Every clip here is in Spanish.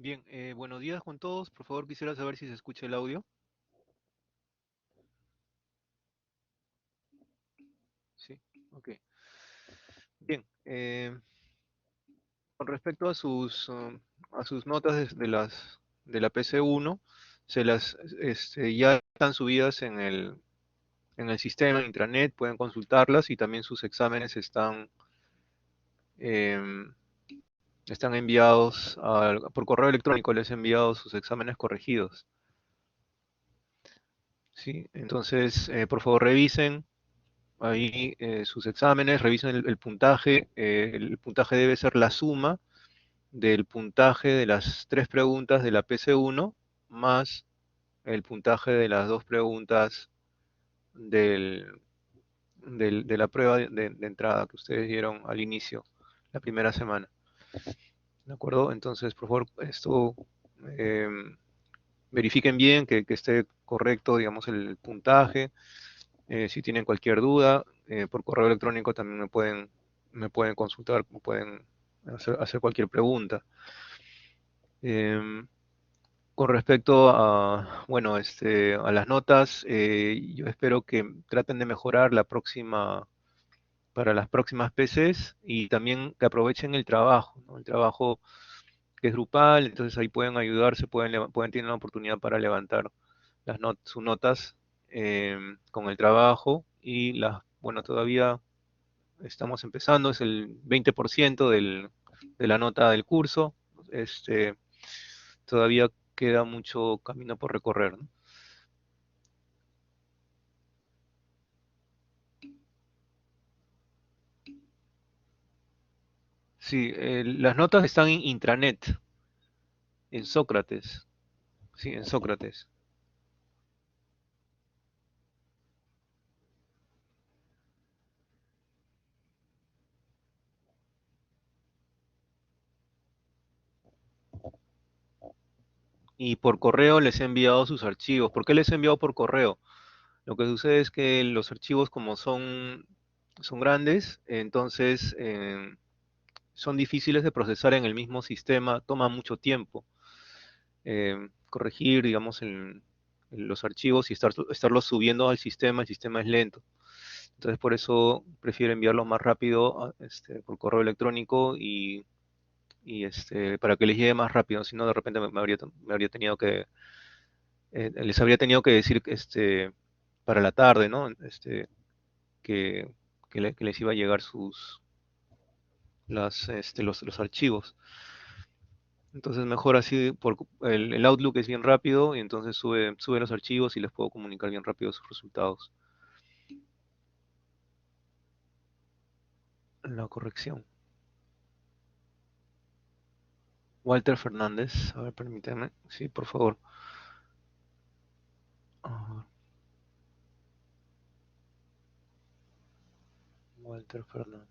Bien, buenos días con todos. Por favor, quisiera saber si se escucha el audio. Sí, ok. Bien, con respecto a sus notas de la PC1, ya están subidas en el sistema en intranet, pueden consultarlas y también sus exámenes em, están enviados por correo electrónico, les he enviado sus exámenes corregidos. ¿Sí? Entonces, por favor, revisen ahí sus exámenes, revisen el puntaje. El puntaje debe ser la suma del puntaje de las tres preguntas de la PC1 más el puntaje de las dos preguntas del, de la prueba de entrada que ustedes dieron al inicio, la primera semana. ¿De acuerdo? Entonces, por favor, esto eh, verifiquen bien que esté correcto, digamos, el puntaje. Si tienen cualquier duda, por correo electrónico también me pueden consultar, me pueden hacer cualquier pregunta. Em, con respecto a, bueno, a las notas, yo espero que traten de mejorar para las próximas PCs y también que aprovechen el trabajo, ¿no? El trabajo que es grupal, entonces ahí pueden ayudarse, pueden tener la oportunidad para levantar sus notas con el trabajo y bueno, todavía estamos empezando, es el 20% de la nota del curso. Este, todavía queda mucho camino por recorrer, ¿no? Sí, las notas están en intranet, en Sócrates. Sí, en Sócrates. Y por correo les he enviado sus archivos. ¿Por qué les he enviado por correo? Lo que sucede es que los archivos, como son grandes, entonces son difíciles de procesar en el mismo sistema, toma mucho tiempo. Corregir, digamos, en los archivos y estarlos subiendo al sistema, el sistema es lento. Entonces, por eso prefiero enviarlos más rápido por correo electrónico para que les llegue más rápido. Si no, de repente me habría tenido les habría tenido que decir para la tarde, ¿no? Que, que les iba a llegar los archivos. Entonces mejor así, el Outlook es bien rápido y entonces sube los archivos y les puedo comunicar bien rápido sus resultados. La corrección. Walter Fernández, a ver, permíteme. Sí, por favor. Ah, Walter Fernández.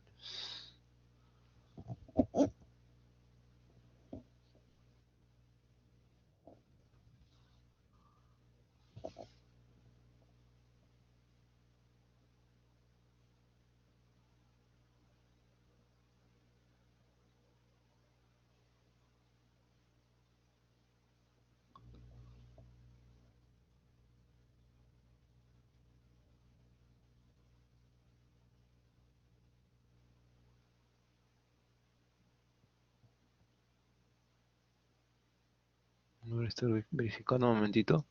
A ver, estoy verificando un momentito.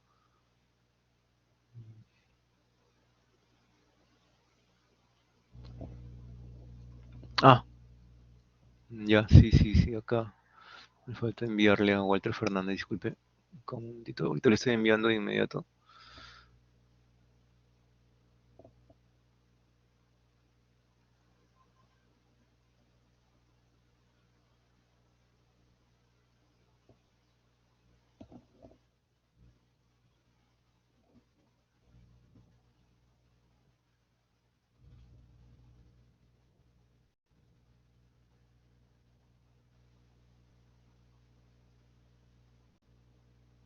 Ah, ya, sí, sí, sí, acá. Me falta enviarle a Walter Fernández, disculpe. Con un momentito, ahorita le estoy enviando de inmediato.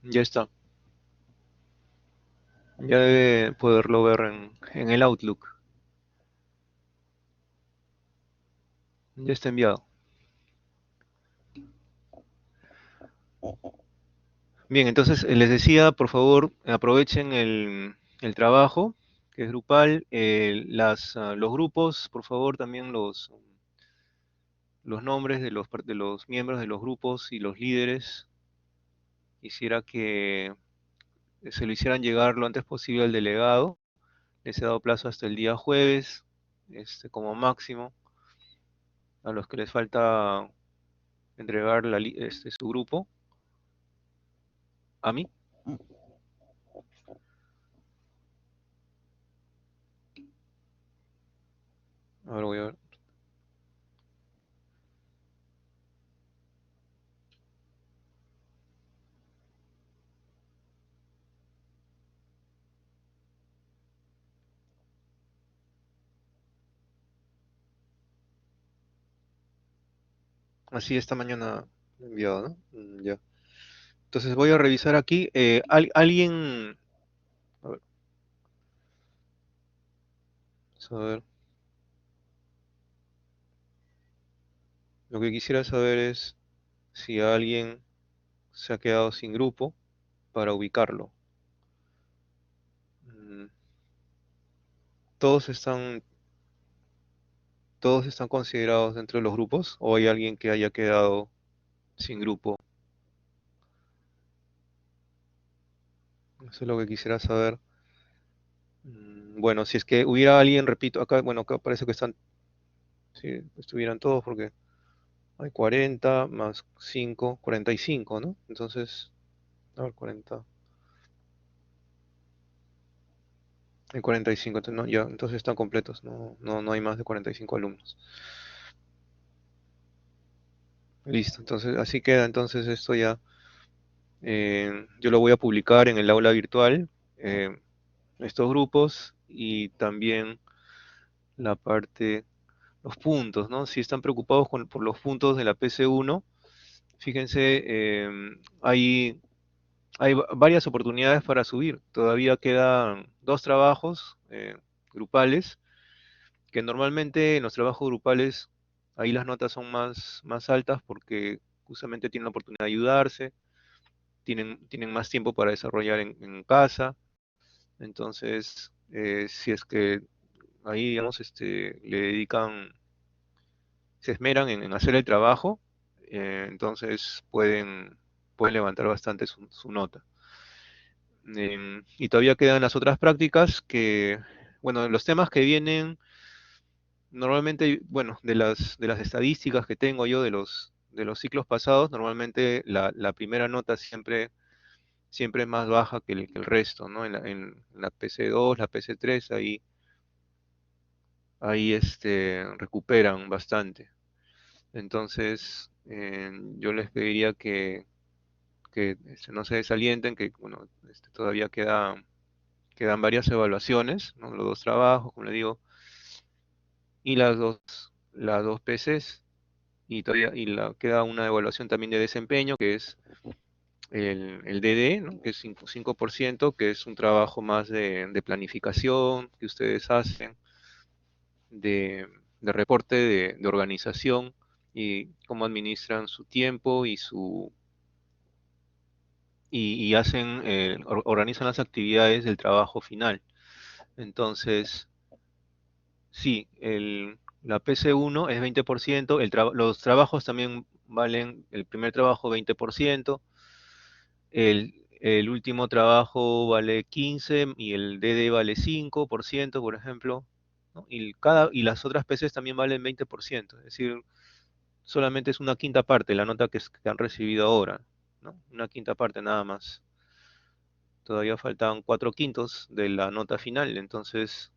Ya está. Ya debe poderlo ver en el Outlook. Ya está enviado. Bien, entonces les decía, por favor, aprovechen el trabajo, que es grupal, los grupos, por favor, también los nombres de los miembros de los grupos y los líderes, quisiera que se lo hicieran llegar lo antes posible al delegado. Les he dado plazo hasta el día jueves, como máximo, a los que les falta entregar su grupo, a mí. Ahora voy a ver. Así esta mañana lo he enviado, ¿no? Ya. Entonces voy a revisar aquí. Alguien. A ver, vamos a ver. Lo que quisiera saber es si alguien se ha quedado sin grupo para ubicarlo. Mm, ¿Todos están, todos están considerados dentro de los grupos? ¿O hay alguien que haya quedado sin grupo? Eso es lo que quisiera saber. Bueno, si es que hubiera alguien, repito, acá, bueno, acá parece que están, si estuvieran todos, porque hay 40 más 5, 45, ¿no? Entonces, a ver, 40. Hay 45, entonces, no, ya, entonces están completos, no hay más de 45 alumnos. Listo, entonces así queda entonces esto ya. Yo lo voy a publicar en el aula virtual, eh, estos grupos y también la parte, los puntos, ¿no? Si están preocupados por los puntos de la PC1, fíjense, hay varias oportunidades para subir. Todavía quedan dos trabajos grupales, que normalmente en los trabajos grupales ahí las notas son más altas porque justamente tienen la oportunidad de ayudarse, tienen más tiempo para desarrollar en casa. Entonces, si es que ahí, digamos, le dedican, se esmeran en hacer el trabajo, entonces pueden levantar bastante su nota. Y todavía quedan las otras prácticas que, bueno, los temas que vienen normalmente, bueno, de las estadísticas que tengo yo de los ciclos pasados, normalmente la primera nota siempre es más baja que el resto, ¿no? En la PC2, la PC3, ahí recuperan bastante. Entonces, yo les pediría que no se desalienten, que bueno, todavía quedan varias evaluaciones, ¿no? Los dos trabajos, como le digo, y las dos PCs, queda una evaluación también de desempeño, que es el DD, ¿no? Que es 5%, que es un trabajo más de planificación que ustedes hacen, de reporte de organización y cómo administran su tiempo y organizan las actividades del trabajo final. Entonces, sí, la PC1 es 20%, los trabajos también valen, el primer trabajo 20%, el último trabajo vale 15% y el DD vale 5%, por ejemplo, ¿no? Y las otras PCs también valen 20%, es decir, solamente es una quinta parte la nota que han recibido ahora, ¿no? Una quinta parte nada más. Todavía faltan 4/5 de la nota final, entonces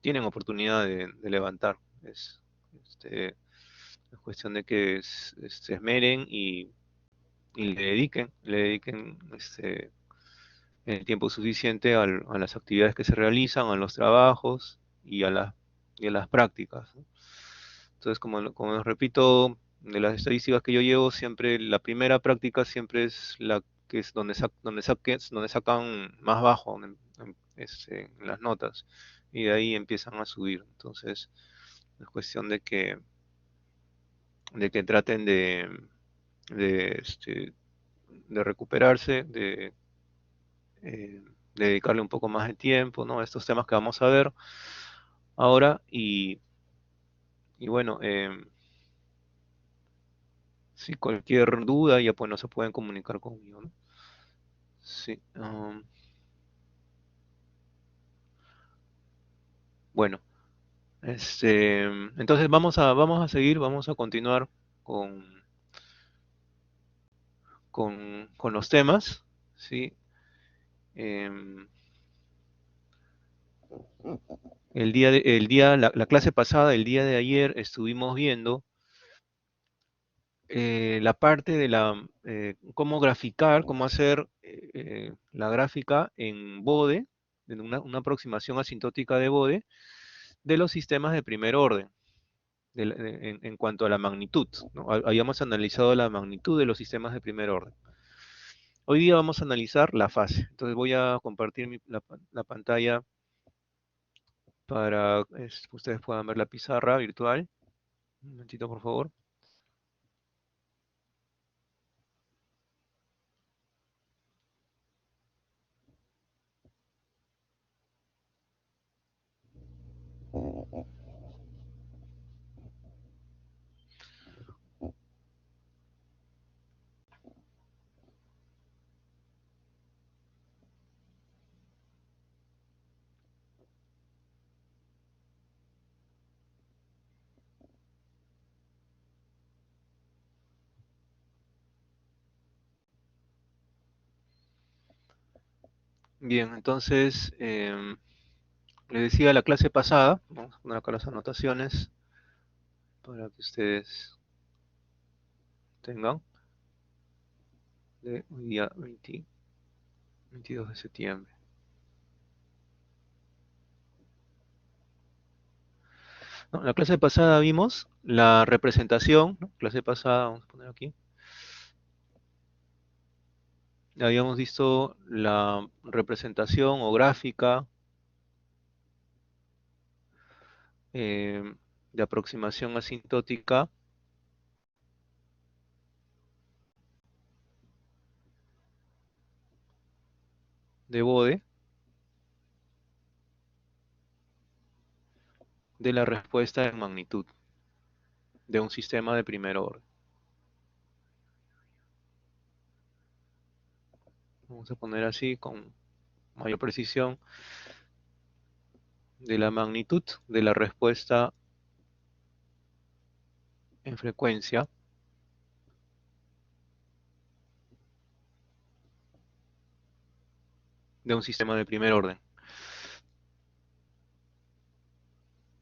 tienen oportunidad de levantar. Este, es cuestión de que se esmeren y le dediquen el tiempo suficiente a las actividades que se realizan, a los trabajos y a las prácticas, ¿no? Entonces, como les repito, de las estadísticas que yo llevo, siempre la primera práctica siempre es la que es donde sacan más bajo en las notas y de ahí empiezan a subir. Entonces, es cuestión de que traten de, de recuperarse, eh, de dedicarle un poco más de tiempo, ¿no? A estos temas que vamos a ver ahora. Y bueno, si cualquier duda, ya pues no se pueden comunicar conmigo, ¿no? Sí. Bueno, entonces vamos a seguir, vamos a continuar con, con los temas, ¿sí? Em, la clase pasada, el día de ayer, estuvimos viendo la parte de cómo graficar, cómo hacer la gráfica en Bode, en una aproximación asintótica de Bode, de los sistemas de primer orden, en cuanto a la magnitud, ¿no? Habíamos analizado la magnitud de los sistemas de primer orden. Hoy día vamos a analizar la fase. Entonces voy a compartir la pantalla para que ustedes puedan ver la pizarra virtual. Un momentito, por favor. Bien, entonces, les decía la clase pasada, vamos a poner acá las anotaciones para que ustedes tengan, de hoy día 22 de septiembre. ¿No? La clase pasada vimos la representación, ¿no? Clase pasada, vamos a poner aquí, habíamos visto la representación o gráfica eh, de aproximación asintótica de Bode de la respuesta en magnitud de un sistema de primer orden. Vamos a poner así con mayor precisión de la magnitud de la respuesta en frecuencia de un sistema de primer orden.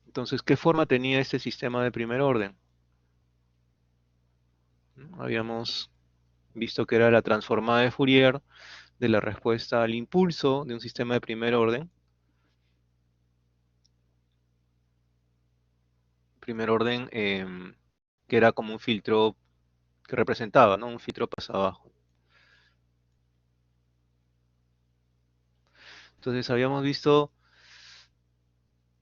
Entonces, ¿qué forma tenía este sistema de primer orden? ¿No? Habíamos visto que era la transformada de Fourier de la respuesta al impulso de un sistema de primer orden. Primer orden que era como un filtro que representaba, ¿no? Un filtro paso abajo. Entonces habíamos visto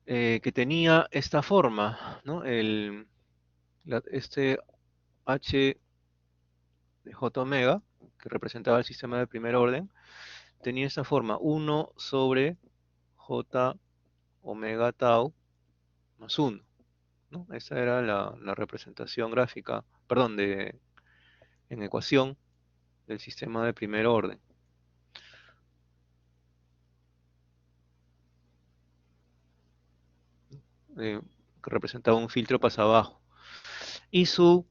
que tenía esta forma, ¿no? Este H de J omega, que representaba el sistema de primer orden, tenía esta forma, 1 sobre J omega tau más 1, ¿no? Esa era la representación gráfica, perdón, en ecuación del sistema de primer orden. Que representaba un filtro paso abajo. Y su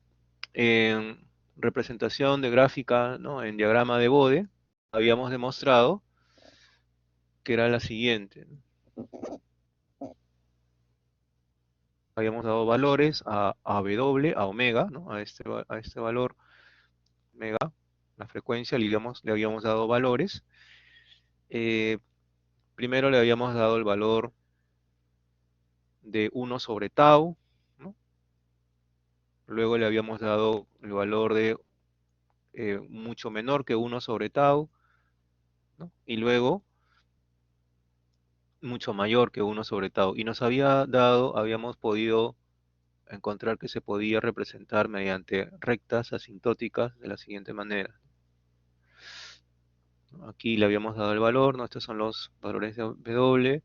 representación de gráfica, ¿no? En diagrama de Bode, habíamos demostrado que era la siguiente, ¿no? Habíamos dado valores a W, a omega, ¿no? A este valor omega, la frecuencia, le habíamos dado valores. Eh, Primero le habíamos dado el valor de 1 sobre tau, ¿no? Luego le habíamos dado el valor de mucho menor que 1 sobre tau, ¿no? Y luego mucho mayor que 1 sobre tau. Y nos habíamos podido encontrar que se podía representar mediante rectas asintóticas de la siguiente manera. Aquí le habíamos dado el valor, ¿no? Estos son los valores de W.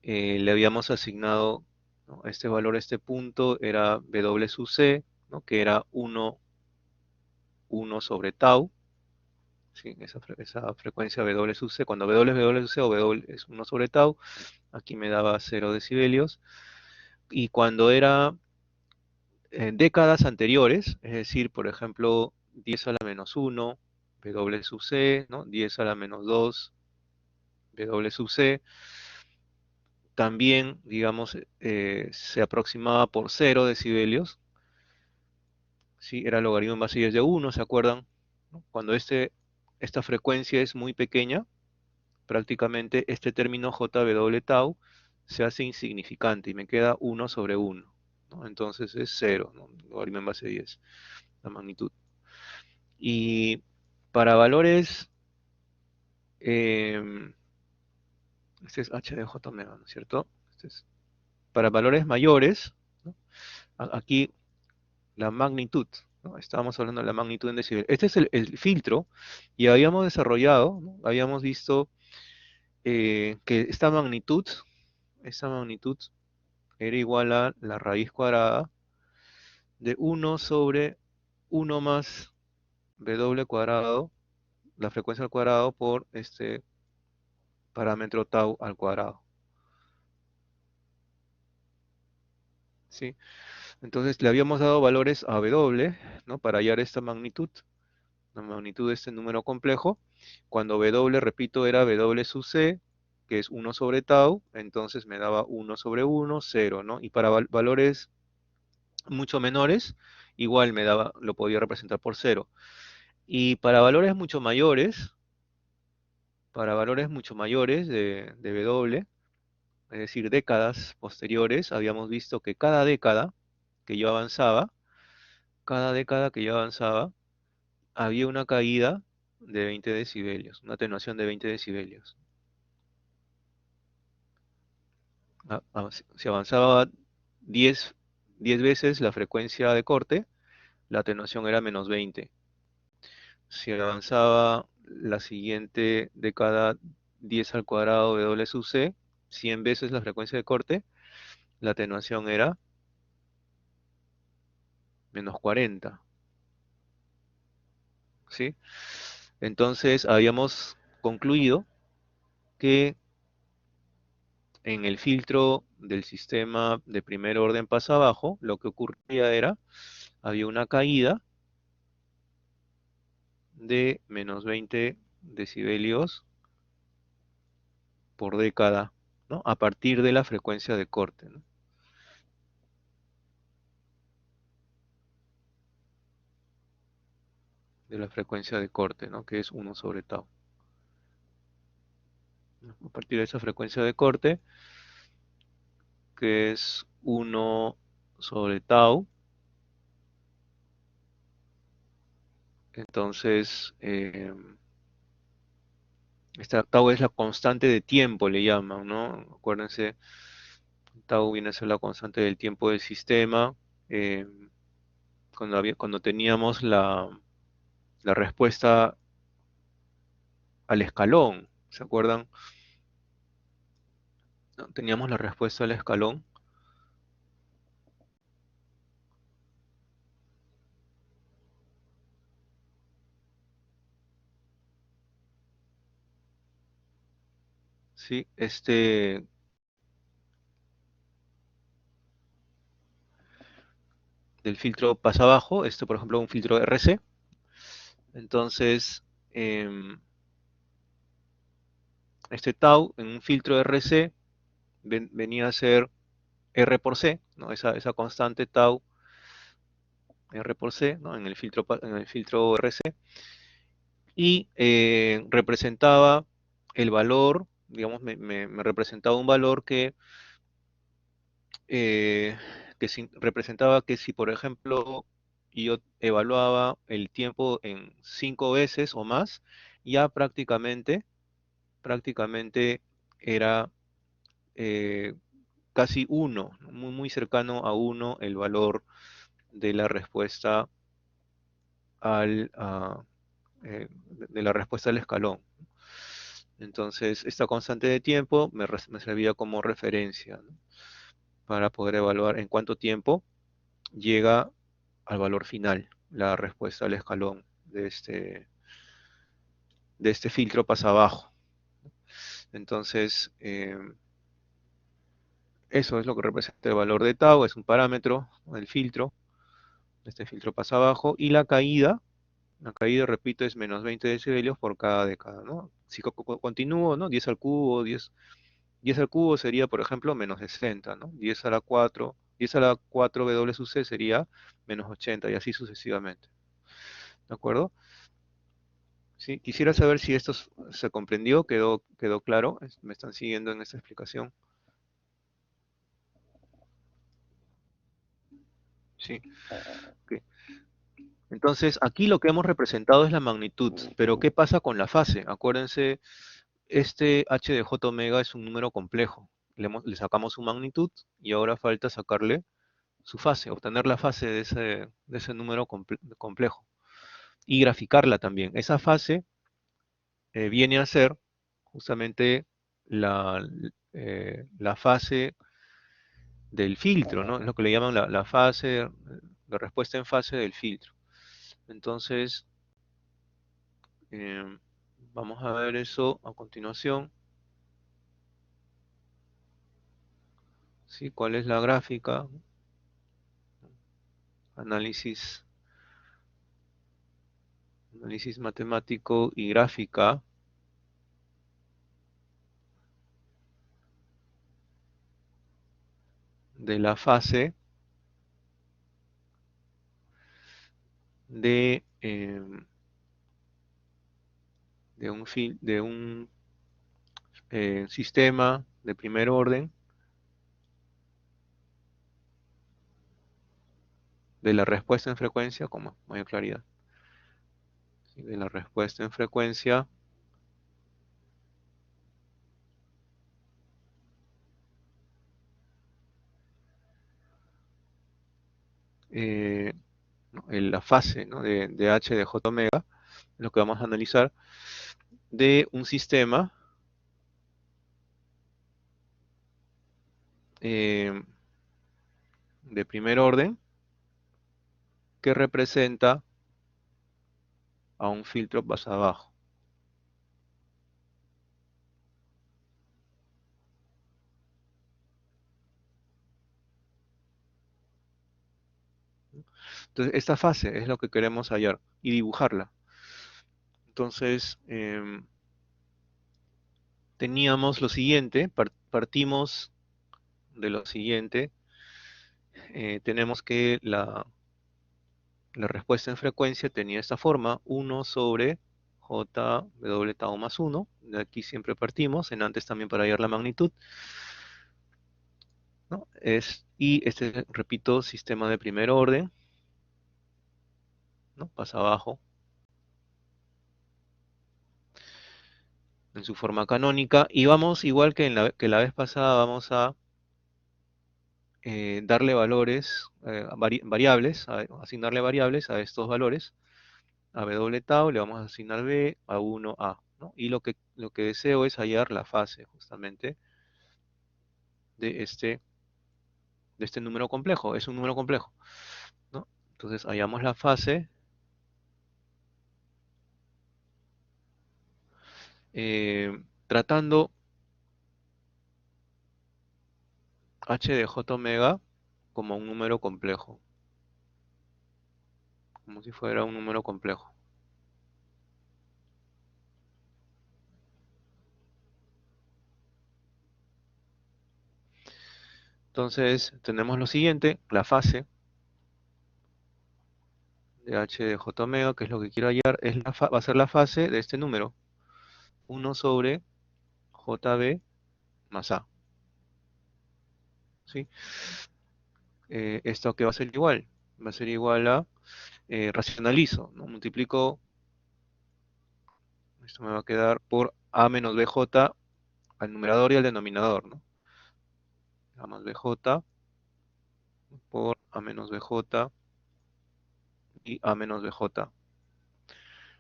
Le habíamos asignado, ¿no? Este valor, este punto, era W sub C, ¿no? Que era 1 sobre tau. ¿Sí? Esa frecuencia W sub C, cuando W es W sub C o W es 1 sobre tau, aquí me daba 0 decibelios. Y cuando era en décadas anteriores, es decir, por ejemplo, 10 a la menos 1, W sub C, ¿no? 10 a la menos 2, W sub C, también, digamos, se aproximaba por 0 decibelios, ¿sí? Era logaritmo en base 10 de 1, ¿se acuerdan? ¿No? Cuando esta frecuencia es muy pequeña, prácticamente este término JW tau se hace insignificante y me queda 1 sobre 1, ¿no? Entonces es 0, ¿no? Logaritmo en base 10, la magnitud. Y para valores, eh, este es h de j omega, ¿no es cierto? Para valores mayores, ¿no? Aquí la magnitud, ¿no? Estábamos hablando de la magnitud en decibel. Este es el filtro y habíamos desarrollado, ¿no? Habíamos visto que esta magnitud era igual a la raíz cuadrada de 1 sobre 1 más W cuadrado, la frecuencia al cuadrado por este parámetro tau al cuadrado. ¿Sí? Entonces le habíamos dado valores a W, ¿no? Para hallar esta magnitud, la magnitud de este número complejo. Cuando W, repito, era W sub C, que es 1 sobre tau, entonces me daba 1 sobre 1, 0, ¿no? Y para valores mucho menores, igual lo podía representar por 0. Y para valores mucho mayores de W, es decir, décadas posteriores, habíamos visto que que yo avanzaba, cada década que yo avanzaba, había una caída de 20 decibelios, una atenuación de 20 decibelios. Si avanzaba 10, 10 veces la frecuencia de corte, la atenuación era menos 20. Si avanzaba la siguiente década 10 al cuadrado de W sub C, 100 veces la frecuencia de corte, la atenuación era menos 40. ¿Sí? Entonces habíamos concluido que en el filtro del sistema de primer orden pasa abajo, lo que ocurría era, había una caída de menos 20 decibelios por década, ¿no? A partir de la frecuencia de corte, ¿no? De la frecuencia de corte, ¿no? Que es 1 sobre tau. ¿No? A partir de esa frecuencia de corte, que es 1 sobre tau, entonces esta tau es la constante de tiempo, le llaman, ¿no? Acuérdense, tau viene a ser la constante del tiempo del sistema. eh, cuando teníamos la respuesta al escalón, ¿se acuerdan? No, teníamos la respuesta al escalón. Sí, del filtro pasa abajo, por ejemplo, un filtro RC. Entonces, em, este tau en un filtro RC venía a ser R por C, ¿no? Esa constante tau R por C, ¿no? En el filtro RC. Y representaba el valor, digamos, me representaba un valor eh, representaba que si, por ejemplo, yo evaluaba el tiempo en 5 veces o más, ya prácticamente era eh, casi uno, muy, muy cercano a uno el valor de la respuesta al, de la respuesta del escalón. Entonces, esta constante de tiempo me servía como referencia, ¿no? Para poder evaluar en cuánto tiempo llega al valor final la respuesta al escalón de este filtro pasa abajo. Entonces, eso es lo que representa el valor de tau, es un parámetro del filtro. Este filtro pasa abajo y la caída, repito, es menos 20 decibelios por cada década, ¿no? Si continúo, ¿no? 10 al cubo, 10 al cubo sería, por ejemplo, menos 60, ¿no? 10 a la 4, 10 a la 4 WC sería menos 80 y así sucesivamente. ¿De acuerdo? Sí, quisiera saber si esto se comprendió, quedó claro, me están siguiendo en esta explicación. Sí. Ok. Entonces, aquí lo que hemos representado es la magnitud, pero ¿qué pasa con la fase? Acuérdense, este h de j omega es un número complejo. Le sacamos su magnitud y ahora falta sacarle su fase, obtener la fase de ese número complejo y graficarla también. Esa fase viene a ser justamente la, la fase del filtro, ¿no? Es lo que le llaman la fase, la respuesta en fase del filtro. Entonces, eh, vamos a ver eso a continuación. ¿Sí? ¿Cuál es la gráfica? Análisis, análisis matemático y gráfica de la fase de, de un sistema de primer orden de la respuesta en frecuencia con mayor claridad. ¿Sí? De la respuesta en frecuencia ¿no? En la fase, ¿no? de h de j omega, lo que vamos a analizar, de un sistema eh, de primer orden que representa a un filtro más abajo. Entonces, esta fase es lo que queremos hallar y dibujarla. Entonces, teníamos lo siguiente, partimos de lo siguiente, tenemos que la respuesta en frecuencia tenía esta forma, 1 sobre j w tau más 1, de aquí siempre partimos, en antes también para hallar la magnitud, ¿no? Y este, repito, sistema de primer orden, ¿no? Pasa abajo en su forma canónica, y vamos, igual que, que la vez pasada, vamos a darle valores, variables, asignarle variables a estos valores, a W tau, le vamos a asignar B, a 1, A, ¿no? Y lo que deseo es hallar la fase, justamente, de de este número complejo, es un número complejo, ¿no? Entonces hallamos la fase, tratando h de j omega como un número complejo, como si fuera un número complejo. Entonces tenemos lo siguiente, la fase de h de j omega, que es lo que quiero hallar, es va a ser la fase de este número, 1 sobre jb más a, ¿sí? Esto que va a ser igual, va a ser igual a, racionalizo, ¿no? Multiplico, esto me va a quedar por a menos bj al numerador y al denominador, ¿no? A más bj por a menos bj y a menos bj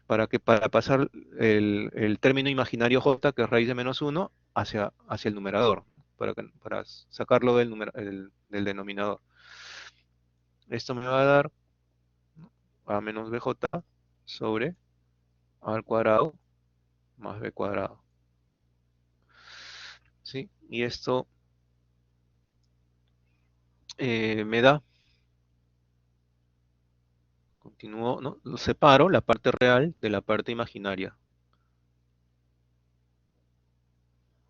para pasar el término imaginario j, que es raíz de -1, hacia el numerador, para sacarlo del denominador. Esto me va a dar a menos bj sobre a al cuadrado más b cuadrado. ¿Sí? Y esto me da, continúo, ¿no? Lo separo la parte real de la parte imaginaria.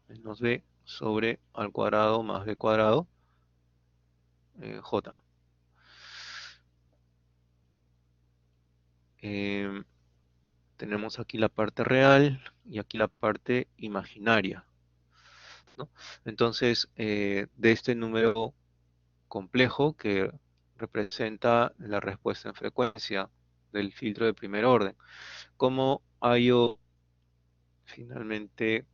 Menos b sobre al cuadrado más b cuadrado, j. Em, Tenemos aquí la parte real y aquí la parte imaginaria, ¿no? Entonces, de este número complejo que representa la respuesta en frecuencia del filtro de primer orden, ¿cómo hallo finalmente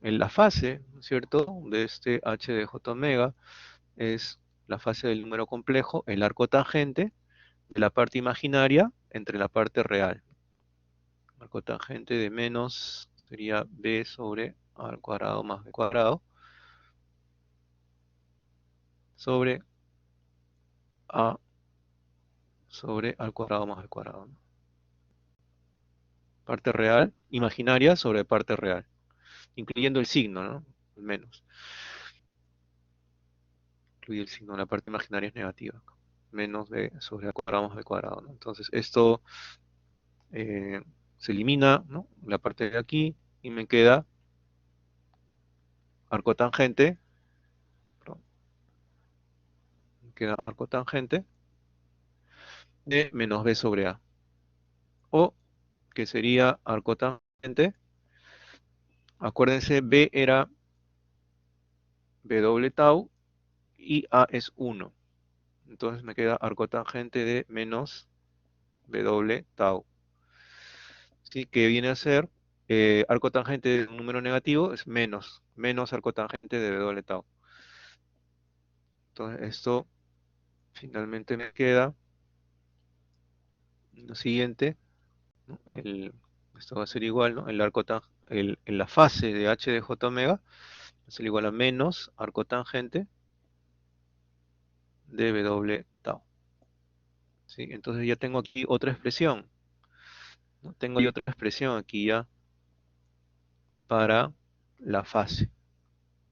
en la fase, ¿no es cierto?, de este h de j omega? Es la fase del número complejo, el arco tangente de la parte imaginaria entre la parte real. Arco tangente de menos sería b sobre a al cuadrado más b cuadrado sobre a sobre al cuadrado más b cuadrado, ¿no? Parte real, imaginaria sobre parte real, incluyendo el signo, ¿no? El menos. Incluye el signo, la parte imaginaria es negativa. Menos b sobre al cuadrado más b cuadrado, ¿no? Entonces esto eh, se elimina, ¿no? La parte de aquí y me queda arco tangente, perdón, me queda arco tangente de menos b sobre a. O que sería arco tangente, acuérdense, b era b doble tau y a es 1. Entonces me queda arco tangente de menos b doble tau. ¿Sí? Que viene a ser arco tangente de un número negativo es menos arco tangente de b doble tau. Entonces esto finalmente me queda lo siguiente, ¿no? Esto va a ser igual, ¿no? En la fase de h de j omega va a ser igual a menos arco tangente de b doble tau. ¿Sí? Entonces ya tengo aquí otra expresión, ¿no? Tengo ya otra expresión aquí ya para la fase,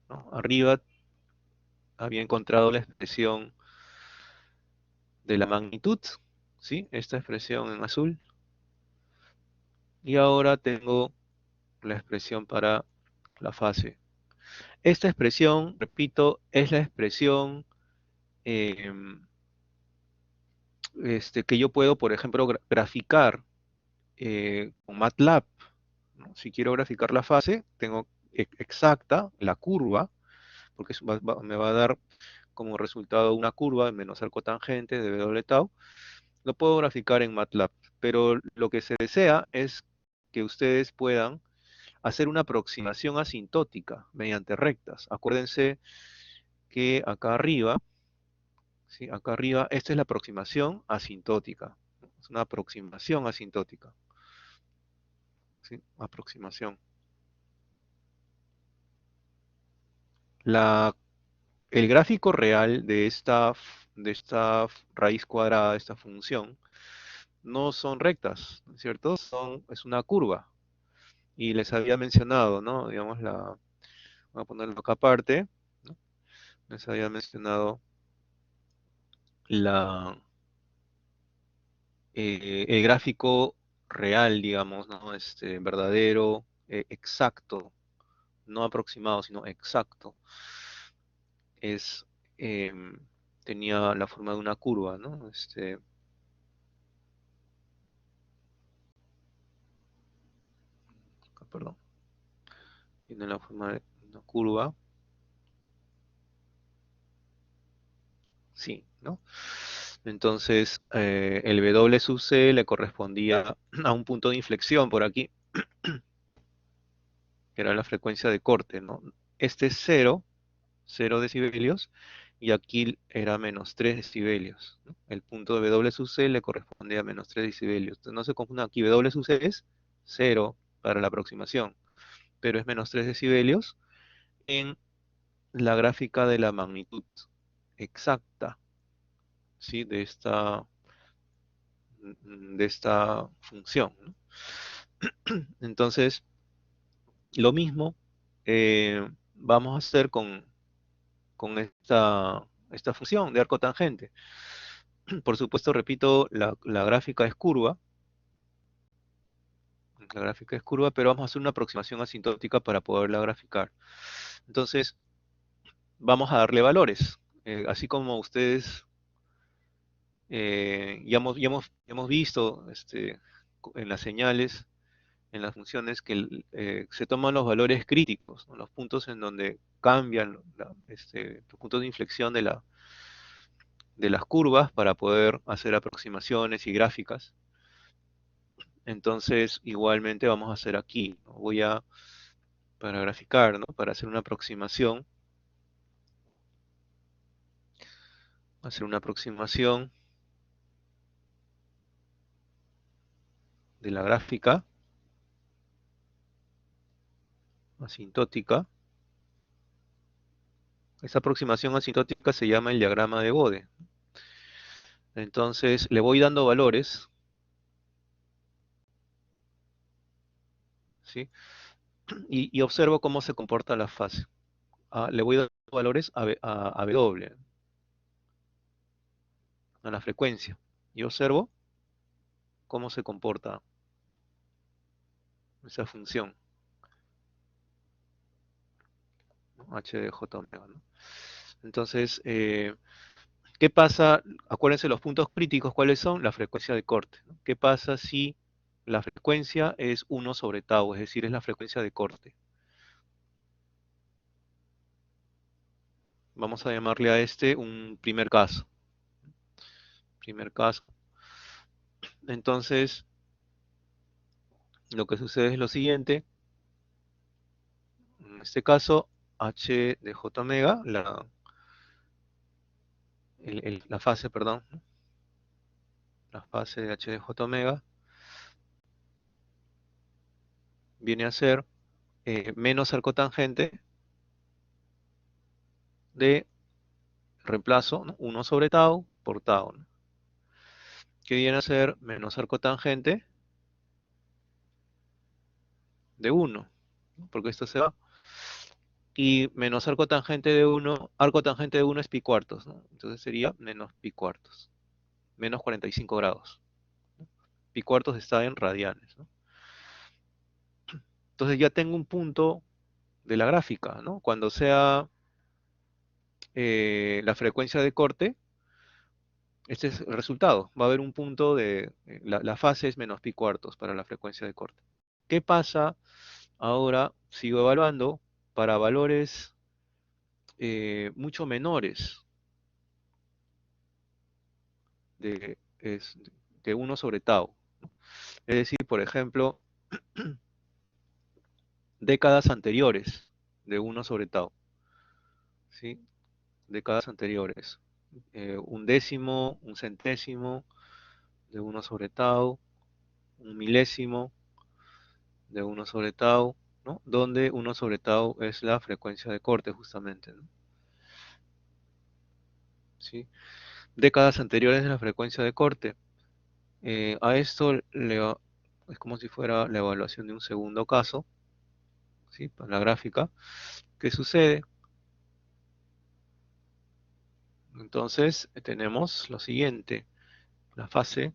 ¿no? Arriba había encontrado la expresión de la magnitud, ¿sí? Esta expresión en azul. Y ahora tengo la expresión para la fase. Esta expresión, repito, es la expresión que yo puedo, por ejemplo, graficar con MATLAB, ¿no? Si quiero graficar la fase, tengo exacta la curva, porque me va a dar como resultado una curva menos arco tangente de W tau. Lo puedo graficar en MATLAB, pero lo que se desea es que ustedes puedan hacer una aproximación asintótica mediante rectas. Acuérdense que acá arriba, ¿sí? Acá arriba, esta es la aproximación asintótica. Es una aproximación asintótica, ¿sí? Aproximación. La, el gráfico real de esta raíz cuadrada, de esta función, no son rectas, ¿no es cierto? Es una curva. Y les había mencionado, ¿no? Digamos, voy a ponerlo acá aparte, ¿no? Les había mencionado la, el gráfico real, digamos, ¿no? Verdadero, exacto, no aproximado, sino exacto, es, em, tenía la forma de una curva, ¿no? Perdón, tiene la forma de una curva, sí, ¿no? Entonces, el W sub C le correspondía a un punto de inflexión por aquí, que era la frecuencia de corte, ¿no? Este es 0 decibelios, y aquí era menos 3 decibelios, ¿no? El punto de W sub C le corresponde a menos 3 decibelios. Entonces, no se confundan, aquí W sub C es 0 para la aproximación, pero es menos 3 decibelios en la gráfica de la magnitud exacta, ¿sí? De esta función, ¿no? Entonces, lo mismo vamos a hacer con esta función de arco tangente. Por supuesto, repito, la gráfica es curva, pero vamos a hacer una aproximación asintótica para poderla graficar. Entonces, vamos a darle valores. Así como ustedes ya hemos visto en las señales, en las funciones, que se toman los valores críticos, ¿no? Los puntos en donde cambian los puntos de inflexión de las curvas para poder hacer aproximaciones y gráficas. Entonces, igualmente vamos a hacer aquí, ¿no? Para graficar, ¿no? Para hacer una aproximación de la gráfica asintótica. Esa aproximación asintótica se llama el diagrama de Bode. Entonces, le voy dando valores, ¿sí? Y observo cómo se comporta la fase. Le voy dando valores a W, a la frecuencia. Y observo cómo se comporta esa función, ¿no? H de J omega, ¿no? Entonces, ¿qué pasa? Acuérdense los puntos críticos, ¿cuáles son? La frecuencia de corte, ¿no? ¿Qué pasa si la frecuencia es 1 sobre tau, es decir, es la frecuencia de corte? Vamos a llamarle a este un primer caso. Primer caso. Entonces, lo que sucede es lo siguiente. En este caso, H de J omega, la fase, perdón, ¿no? La fase de H de J omega viene a ser menos arcotangente de reemplazo, ¿no? 1 sobre tau por tau, ¿no? Que viene a ser menos arcotangente de 1, ¿no? Porque esto se va. Y menos arcotangente de uno es pi cuartos, ¿no? Entonces sería menos pi cuartos, menos 45 grados. Pi cuartos está en radianes, ¿no? Entonces ya tengo un punto de la gráfica, ¿no? Cuando sea la frecuencia de corte, este es el resultado. Va a haber un punto la fase es menos pi cuartos para la frecuencia de corte. ¿Qué pasa? Ahora sigo evaluando para valores mucho menores de 1 sobre tau. Es decir, por ejemplo, décadas anteriores de 1 sobre tau, ¿sí? Décadas anteriores. Un décimo, un centésimo de 1 sobre tau, un milésimo de 1 sobre tau, ¿no? Donde 1 sobre tau es la frecuencia de corte justamente, ¿no? ¿Sí? Décadas anteriores de la frecuencia de corte. A esto es como si fuera la evaluación de un segundo caso, ¿sí? Para la gráfica. ¿Qué sucede? Entonces tenemos lo siguiente, la fase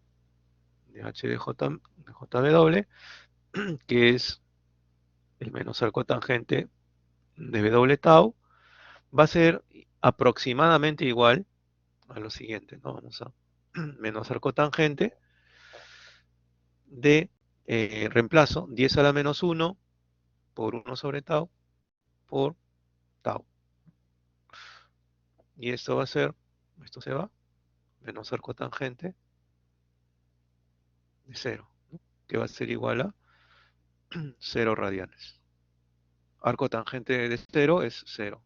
de H de JW, que es el menos arco tangente de W tau, va a ser aproximadamente igual a lo siguiente, ¿no? Vamos a menos arco tangente de reemplazo 10 a la menos 1 por 1 sobre tau por tau. Y esto va a ser, esto se va, menos arco tangente de 0, ¿no? Que va a ser igual a 0 radianes. Arco tangente de 0 es 0.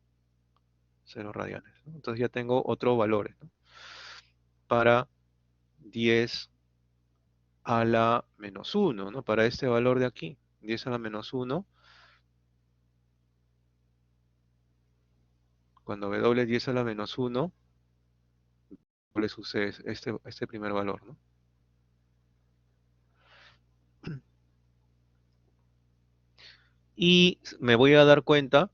0 radianes, ¿no? Entonces ya tengo otros valores, ¿no? Para 10 a la menos 1, ¿no? Para este valor de aquí, 10 a la menos 1, cuando W es 10 a la menos 1, le sucede este primer valor, ¿no? Y me voy a dar cuenta,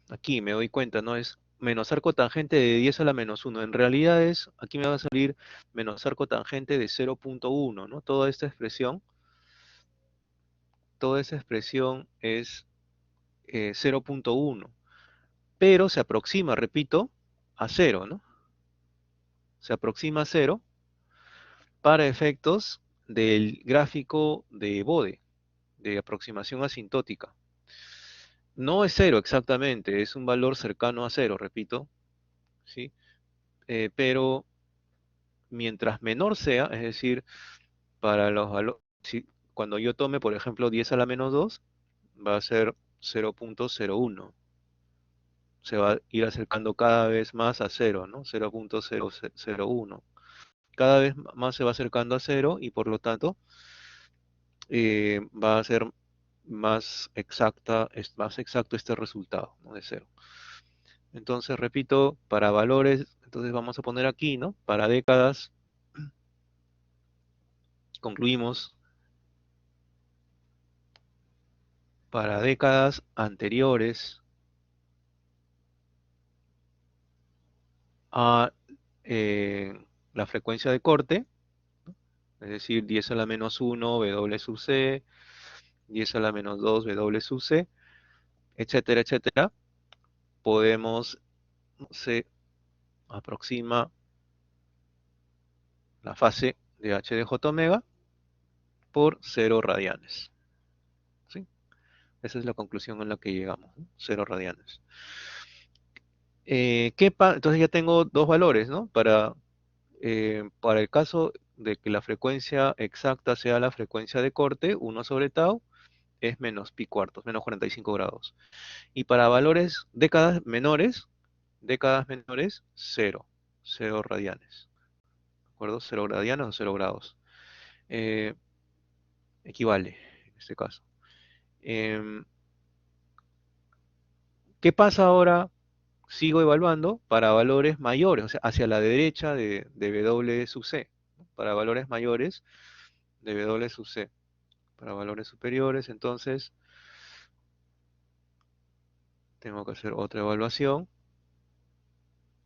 aquí me doy cuenta, ¿no? Es menos arco tangente de 10 a la menos 1. En realidad aquí me va a salir menos arco tangente de 0.1, ¿no? Toda esa expresión es 0.1, pero se aproxima, repito, a 0, ¿no? Se aproxima a 0 para efectos del gráfico de Bode, de aproximación asintótica. No es 0 exactamente, es un valor cercano a 0, repito, ¿sí? Pero mientras menor sea, es decir, para los valores, cuando yo tome, por ejemplo, 10 a la menos 2, va a ser 0.01. Se va a ir acercando cada vez más a 0, ¿no? 0.001. Cada vez más se va acercando a 0 y por lo tanto va a ser más exacto este resultado, ¿no? De 0. Entonces, repito, para valores, entonces vamos a poner aquí, ¿no? Para décadas, concluimos, para décadas anteriores a la frecuencia de corte, es decir, 10 a la menos 1 W sub C, 10 a la menos 2 W sub C, etcétera, etcétera, se aproxima la fase de H de J omega por 0 radianes. ¿Sí? Esa es la conclusión en la que llegamos, ¿no? 0 radianes. Entonces ya tengo dos valores, ¿no? Para el caso de que la frecuencia exacta sea la frecuencia de corte, 1 sobre tau, es menos pi cuartos, menos 45 grados. Y para valores décadas menores, 0, 0 radianes. ¿De acuerdo? 0 radianes o 0 grados. Eh, Equivale en este caso. Em, ¿Qué pasa ahora? Sigo evaluando para valores mayores, o sea, hacia la derecha de W sub C, ¿no? Para valores mayores de W sub C. Para valores superiores, entonces, tengo que hacer otra evaluación,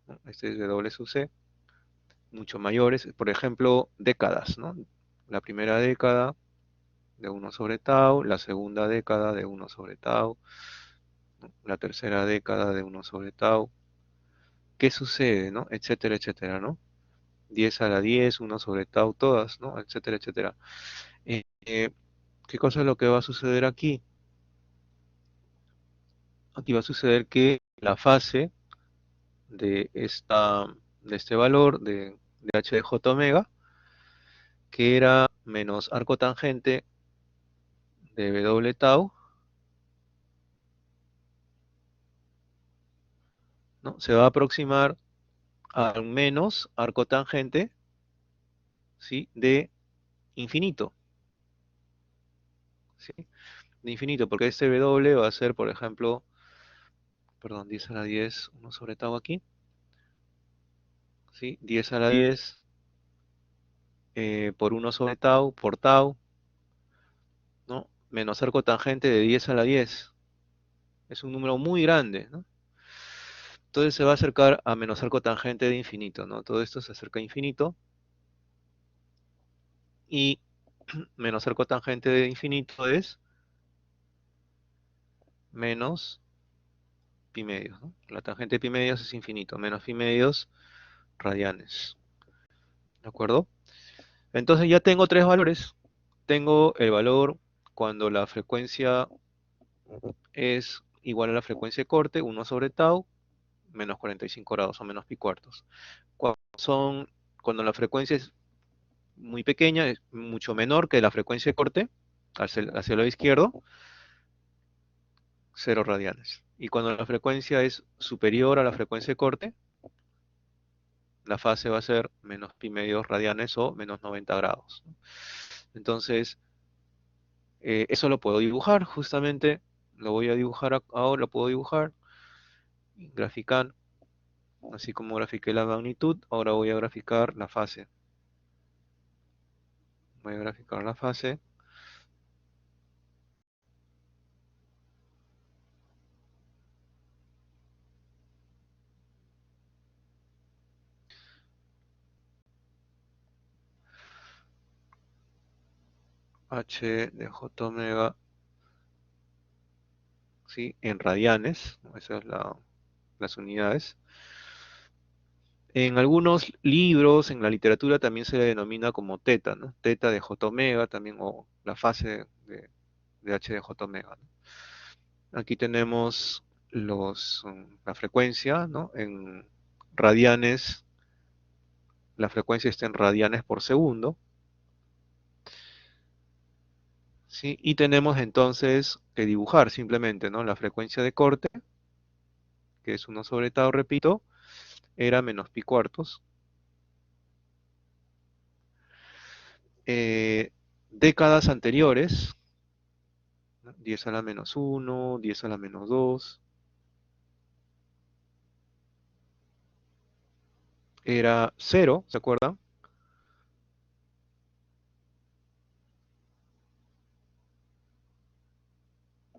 ¿no? Este es W sub C, mucho mayores, por ejemplo, décadas, ¿no? La primera década de 1 sobre tau, la segunda década de 1 sobre tau, ¿no? La tercera década de 1 sobre tau. ¿Qué sucede, no? Etcétera, etcétera, ¿no? 10 a la 10, 1 sobre tau, todas, ¿no? Etcétera, etcétera. Eh, eh, ¿Qué cosa es lo que va a suceder aquí? Aquí va a suceder que la fase de, de este valor de h de j omega, que era menos arco tangente de w tau, ¿no? Se va a aproximar al menos arco tangente, ¿sí? De infinito, ¿sí? De infinito, porque este w va a ser, por ejemplo, perdón, 10 a la 10, 1 sobre tau aquí, ¿sí? 10 a la 10 por 1 sobre tau, por tau, ¿no? Menos arco tangente de 10 a la 10. Es un número muy grande, ¿no? Entonces se va a acercar a menos arco tangente de infinito, ¿no? Todo esto se acerca a infinito y menos arco tangente de infinito es menos pi medios, ¿no? La tangente de pi medios es infinito, menos pi medios radianes, ¿de acuerdo? Entonces ya tengo tres valores. Tengo el valor cuando la frecuencia es igual a la frecuencia de corte, 1 sobre tau, menos 45 grados o menos pi cuartos. Cuando la frecuencia es muy pequeña, es mucho menor que la frecuencia de corte, hacia el lado izquierdo, 0 radianes. Y cuando la frecuencia es superior a la frecuencia de corte, la fase va a ser menos pi medios radianes o menos 90 grados. Entonces, eso lo puedo dibujar, justamente, lo voy a dibujar ahora, lo puedo dibujar, graficar, así como grafiqué la magnitud, ahora voy a graficar la fase. Voy a graficar la fase. H de J omega, ¿sí? En radianes, ¿no? Esas son las unidades. En algunos libros, en la literatura, también se le denomina como teta, ¿no? Teta de J omega, también, o la fase de H de J omega, ¿no? Aquí tenemos la frecuencia, ¿no? En radianes, la frecuencia está en radianes por segundo, ¿sí? Y tenemos entonces que dibujar simplemente, ¿no? La frecuencia de corte, que es 1 sobre tau, repito, era menos pi cuartos. Décadas anteriores, ¿no? 10 a la menos 1, 10 a la menos 2, era 0, ¿se acuerdan?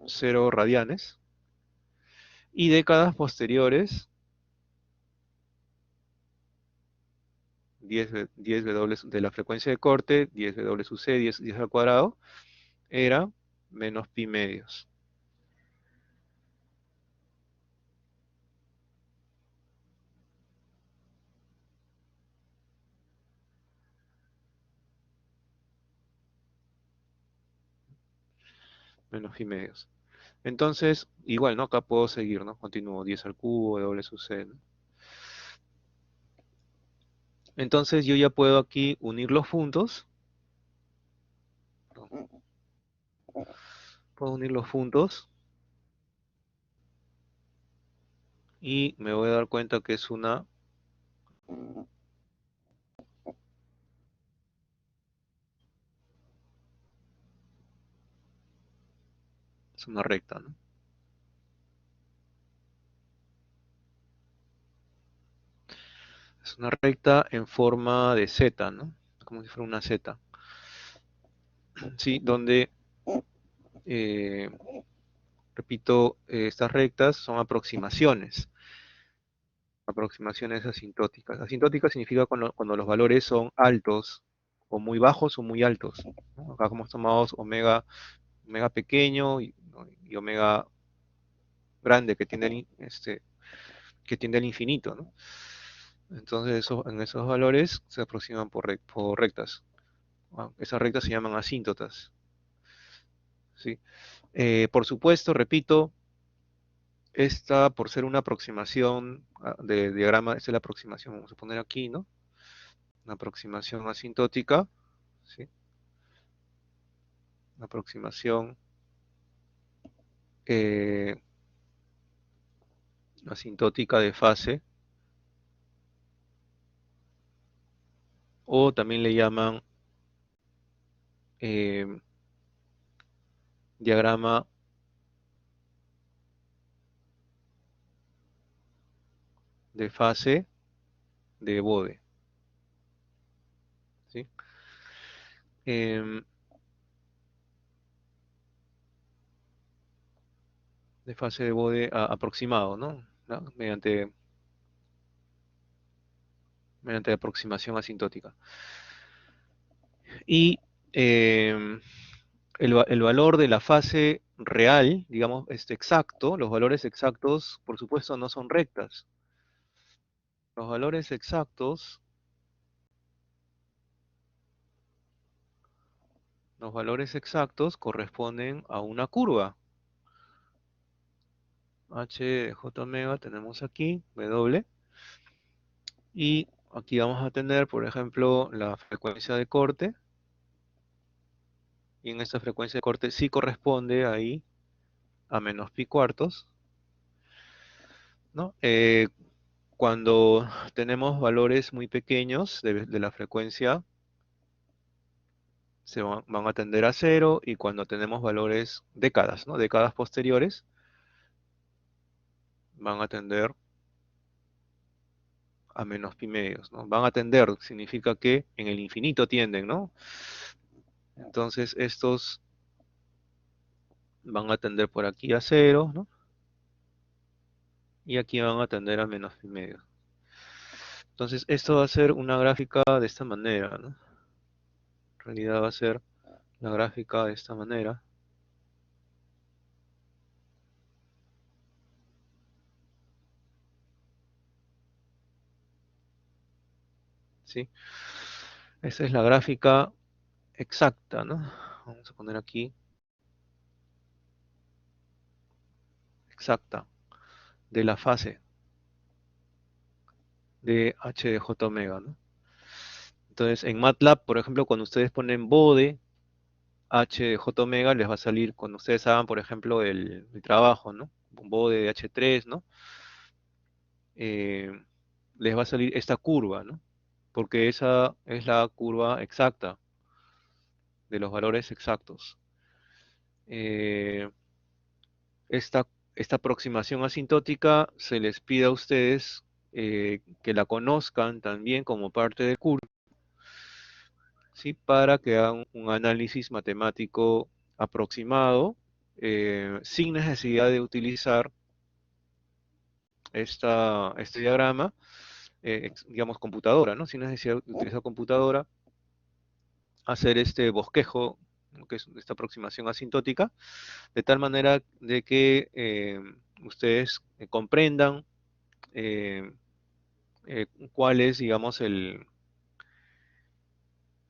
0 radianes. Y décadas posteriores, 10 W de la frecuencia de corte, 10 W sub C, 10 al cuadrado, era menos pi medios. Menos pi medios. Entonces, igual, ¿no? Acá puedo seguir, ¿no? Continúo 10 al cubo, W sub C, ¿no? Entonces yo ya puedo aquí unir los puntos. Puedo unir los puntos y me voy a dar cuenta que es una recta, ¿no? Es una recta en forma de Z, ¿no? Como si fuera una Z. Sí, donde, eh, repito, estas rectas son aproximaciones. Aproximaciones asintóticas. Asintótica significa cuando los valores son altos, o muy bajos o muy altos, ¿no? Acá como tomamos omega pequeño ¿no? Y omega grande que tiende al infinito, ¿no? Entonces en esos valores se aproximan por rectas. Esas rectas se llaman asíntotas, ¿sí? Por supuesto, repito, esta por ser una aproximación de diagrama, esta es la aproximación, vamos a poner aquí, ¿no? Una aproximación asintótica, ¿sí? Una aproximación eh, asintótica de fase, o también le llaman eh, diagrama de fase de Bode, ¿sí? Em, de fase de Bode aproximado, ¿no? ¿No? Mediante aproximación asintótica. Y em, el valor de la fase real, digamos, exacto, los valores exactos, por supuesto, no son rectas. Los valores exactos, los valores exactos corresponden a una curva. H de J omega tenemos aquí, W, y aquí vamos a tener, por ejemplo, la frecuencia de corte, y en esta frecuencia de corte sí corresponde ahí a menos pi cuartos, ¿no? Cuando tenemos valores muy pequeños de la frecuencia, van a tender a cero, y cuando tenemos valores décadas, ¿no? Décadas posteriores, van a tender a menos pi medios, ¿no? Van a tender, significa que en el infinito tienden, ¿no? Entonces estos van a tender por aquí a cero, ¿no? Y aquí van a tender a menos pi medios. Entonces esto va a ser una gráfica de esta manera, ¿no? En realidad va a ser la gráfica de esta manera, ¿sí? Esa es la gráfica exacta, ¿no? Vamos a poner aquí, exacta, de la fase de h de j omega, ¿no? Entonces, en MATLAB, por ejemplo, cuando ustedes ponen bode h de j omega, les va a salir, cuando ustedes hagan, por ejemplo, el trabajo, ¿no? Un bode de h3, ¿no? Eh, les va a salir esta curva, ¿no? Porque esa es la curva exacta de los valores exactos. Eh, esta, esta aproximación asintótica se les pide a ustedes que la conozcan también como parte del curso, ¿sí? Para que hagan un análisis matemático aproximado, sin necesidad de utilizar este diagrama, digamos computadora, ¿no? Sin necesidad de utilizar computadora, hacer este bosquejo, ¿no? Que es esta aproximación asintótica, de tal manera de que ustedes comprendan eh, cuál es, digamos, de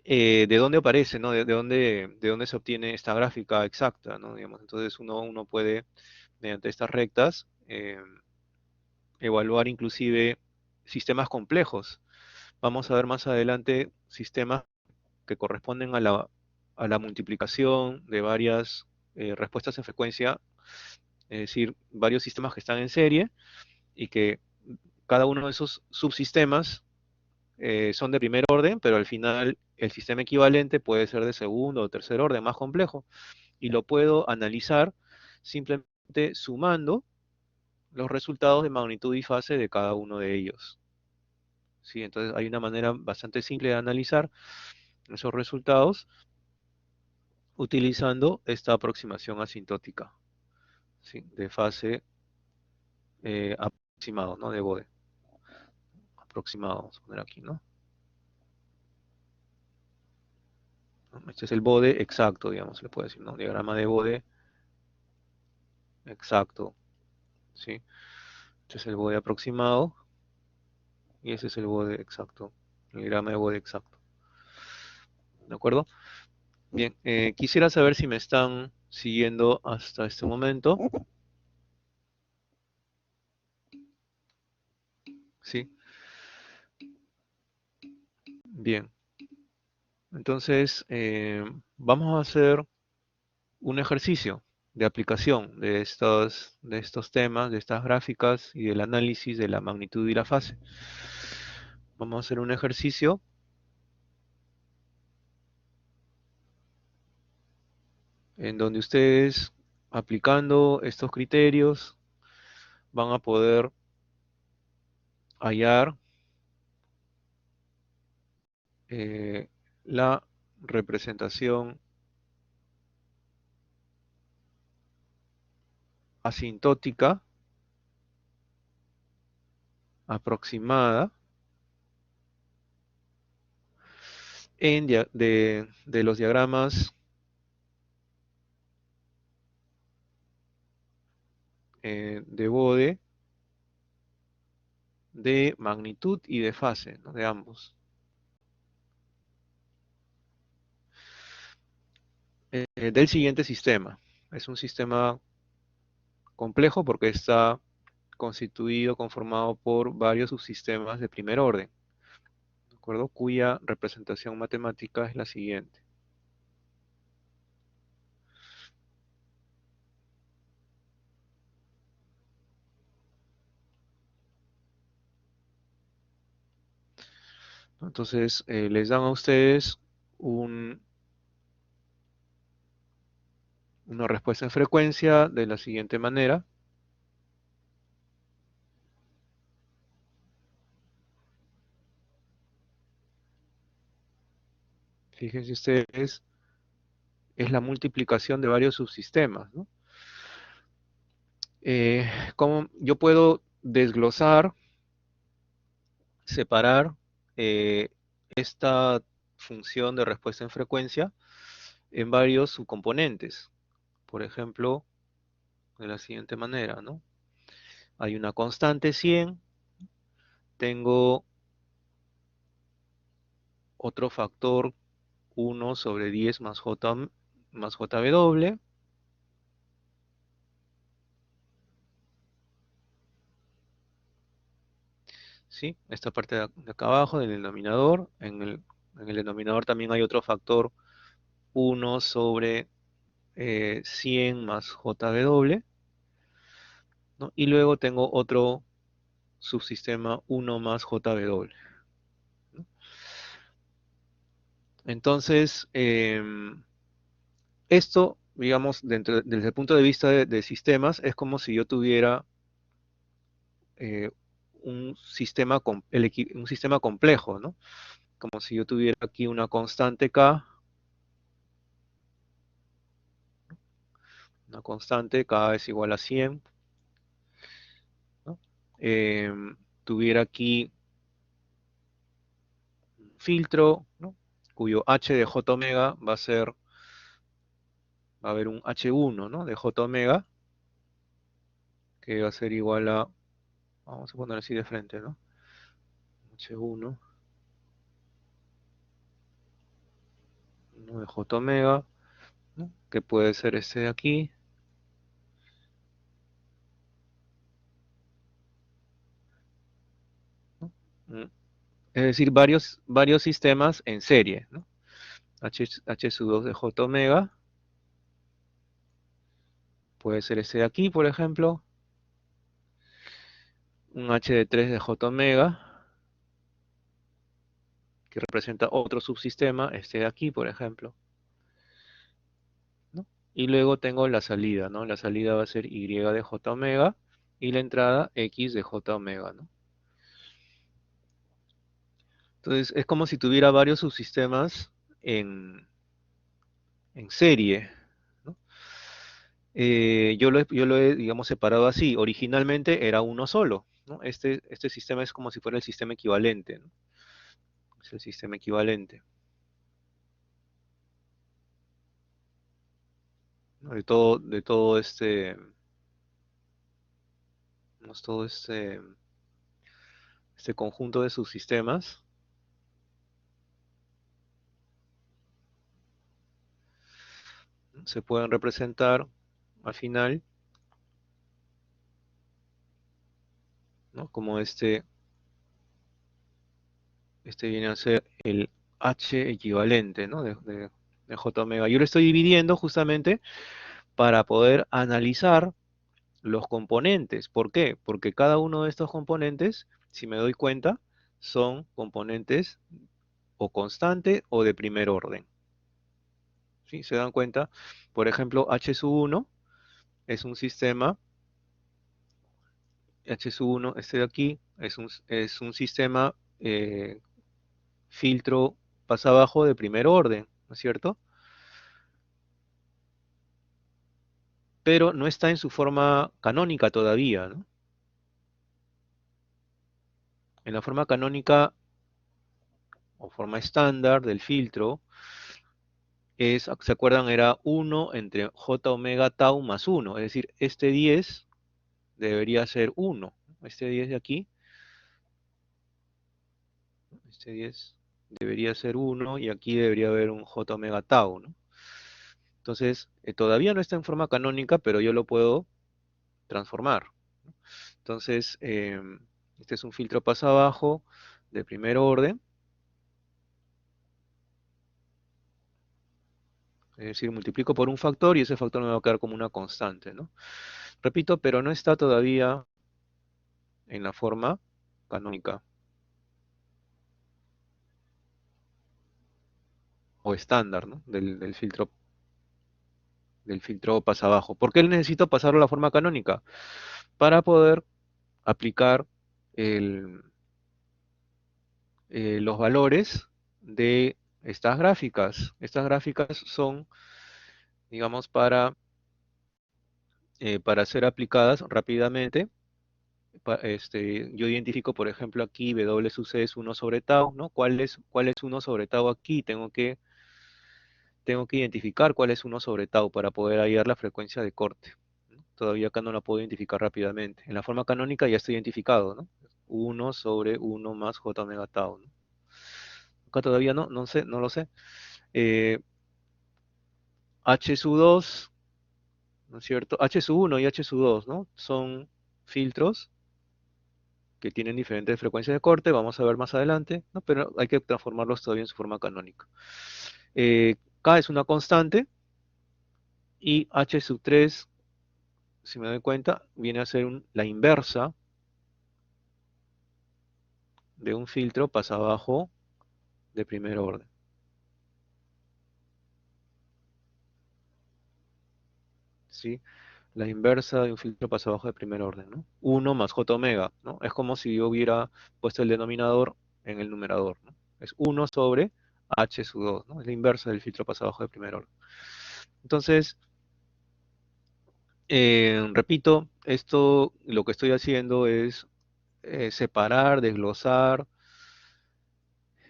dónde aparece, ¿no? De dónde se obtiene esta gráfica exacta, ¿no? Digamos, entonces uno puede, mediante estas rectas, evaluar inclusive sistemas complejos. Vamos a ver más adelante sistemas que corresponden a la multiplicación de varias respuestas en frecuencia, es decir, varios sistemas que están en serie, y que cada uno de esos subsistemas son de primer orden, pero al final el sistema equivalente puede ser de segundo o tercer orden, más complejo, y lo puedo analizar simplemente sumando los resultados de magnitud y fase de cada uno de ellos. ¿Sí? Entonces hay una manera bastante simple de analizar esos resultados utilizando esta aproximación asintótica, ¿sí? De fase aproximado, ¿no? De Bode. Aproximado, vamos a poner aquí, ¿no? Este es el Bode exacto, digamos, se le puede decir, ¿no? Diagrama de Bode exacto, ¿sí? Este es el bode aproximado y ese es el bode exacto, el diagrama de bode exacto. ¿De acuerdo? Bien, quisiera saber si me están siguiendo hasta este momento. ¿Sí? Bien. Entonces, vamos a hacer un ejercicio de aplicación de estos temas, de estas gráficas y del análisis de la magnitud y la fase. Vamos a hacer un ejercicio en donde ustedes, aplicando estos criterios, van a poder hallar eh, la representación asintótica aproximada de los diagramas de Bode de magnitud y de fase, ¿no? De ambos. Del siguiente sistema. Es un sistema complejo porque está constituido, conformado por varios subsistemas de primer orden, ¿de acuerdo? Cuya representación matemática es la siguiente. 。 . 。 . 。 . 。 . 。 . 。 . 。 . 。 . 。 . 。 . 。 . 。 . 。 . 。 . 。 . 。 . 。 . 。 . 。 . 。 . 。 . 。 . 。 . . 。 . . 。 . . 。 . 。 . Entonces, les dan a ustedes una respuesta en frecuencia de la siguiente manera. Fíjense ustedes, es la multiplicación de varios subsistemas, ¿no? ¿Cómo yo puedo desglosar, separar esta función de respuesta en frecuencia en varios subcomponentes? Por ejemplo, de la siguiente manera, ¿no? Hay una constante 100, tengo otro factor 1 sobre 10 más jw, ¿sí? Esta parte de acá abajo del denominador, en el denominador también hay otro factor 1 sobre 100 más jw, ¿no? Y luego tengo otro subsistema 1 más jw, ¿no? Entonces, esto, digamos, desde el punto de vista de sistemas, es como si yo tuviera eh, un sistema complejo, ¿no? Como si yo tuviera aquí una constante K, una constante K es igual a 100, ¿no? Tuviera aquí un filtro, ¿no? Cuyo h de j omega va a haber un h1, ¿no? De j omega, que va a ser igual a, vamos a poner así de frente, ¿no? H1, 1 de j omega, ¿no? Que puede ser este de aquí, ¿no? Es decir, varios sistemas en serie, ¿no? H sub 2 de j omega, puede ser este de aquí, por ejemplo, un h de 3 de j omega, que representa otro subsistema, este de aquí, por ejemplo, ¿no? Y luego tengo la salida, ¿no? La salida va a ser y de j omega y la entrada x de j omega, ¿no? Entonces, es como si tuviera varios subsistemas en, en serie, ¿no? Yo lo he, digamos, separado así. Originalmente era uno solo, ¿no? Este sistema es como si fuera el sistema equivalente, ¿no? Es el sistema equivalente, ¿no? De todo este conjunto de subsistemas, ¿no? Se pueden representar al final, ¿no? Como este viene a ser el H equivalente, ¿no? De J omega. Yo lo estoy dividiendo justamente para poder analizar los componentes. ¿Por qué? Porque cada uno de estos componentes, si me doy cuenta, son componentes o constante o de primer orden. ¿Sí? ¿Se dan cuenta? Por ejemplo, H sub 1 es un sistema, H sub 1, este de aquí, es un sistema filtro pasa abajo de primer orden, ¿no es cierto? Pero no está en su forma canónica todavía, ¿no? En la forma canónica o forma estándar del filtro, ¿se acuerdan? Era 1 entre j omega tau más 1, es decir, este 10 debería ser 1. Este 10 de aquí, este 10 debería ser 1 y aquí debería haber un j omega tau, ¿no? Entonces, todavía no está en forma canónica, pero yo lo puedo transformar. Entonces, este es un filtro paso abajo de primer orden, es decir, multiplico por un factor y ese factor me va a quedar como una constante, ¿no? Repito, pero no está todavía en la forma canónica. o estándar, ¿no? Del filtro pasabajo. ¿Por qué necesito pasarlo a la forma canónica? Para poder aplicar el, los valores de estas gráficas. Estas gráficas son, digamos, para ser aplicadas rápidamente. Yo identifico, por ejemplo, aquí W sub C es 1 sobre tau, ¿no? Cuál es 1 sobre tau aquí? Tengo que identificar cuál es 1 sobre tau para poder hallar la frecuencia de corte, ¿no? Todavía acá no la puedo identificar rápidamente. En la forma canónica ya está identificado, ¿no? 1 sobre 1 más J omega tau, ¿no? Acá todavía no sé, no lo sé. Eh, H sub 2, ¿no es cierto? H sub 1 y H sub 2, ¿no? Son filtros que tienen diferentes frecuencias de corte, vamos a ver más adelante, ¿no? Pero hay que transformarlos todavía en su forma canónica. K es una constante y H sub 3, si me doy cuenta, viene a ser la inversa de un filtro pasabajo de primer orden. ¿Sí? La inversa de un filtro pasabajo de primer orden, ¿no? 1 más J omega, ¿no? Es como si yo hubiera puesto el denominador en el numerador, ¿no? Es 1 sobre H sub 2, ¿no? Es la inversa del filtro pasabajo de primer orden. Entonces, repito, esto lo que estoy haciendo es separar, desglosar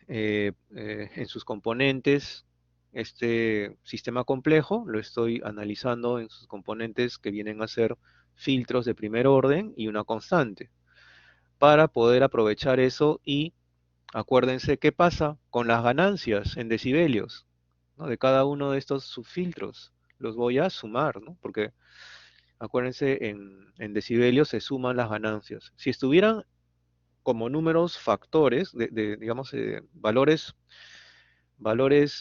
en sus componentes este sistema complejo, lo estoy analizando en sus componentes que vienen a ser filtros de primer orden y una constante, para poder aprovechar eso y acuérdense qué pasa con las ganancias en decibelios, ¿no? De cada uno de estos subfiltros. Los voy a sumar, ¿no? Porque acuérdense, en decibelios se suman las ganancias. Si estuvieran como números factores, digamos, valores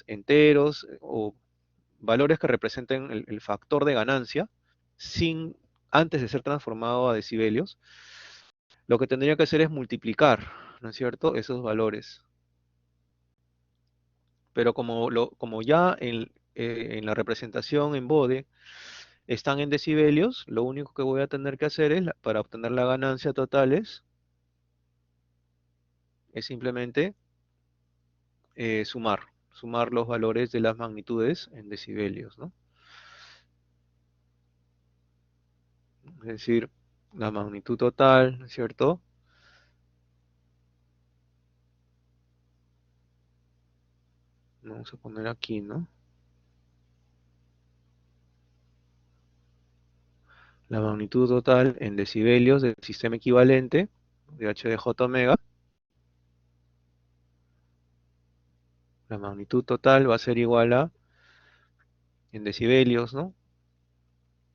enteros o valores que representen el factor de ganancia, antes de ser transformado a decibelios, lo que tendría que hacer es multiplicar, ¿no es cierto?, esos valores. Pero como ya en la representación en Bode están en decibelios, lo único que voy a tener que hacer para obtener la ganancia totales es simplemente sumar los valores de las magnitudes en decibelios, ¿no? Es decir, la magnitud total, ¿no es cierto? Vamos a poner aquí, ¿no? La magnitud total en decibelios del sistema equivalente de H de J omega. La magnitud total va a ser igual a, en decibelios, ¿no?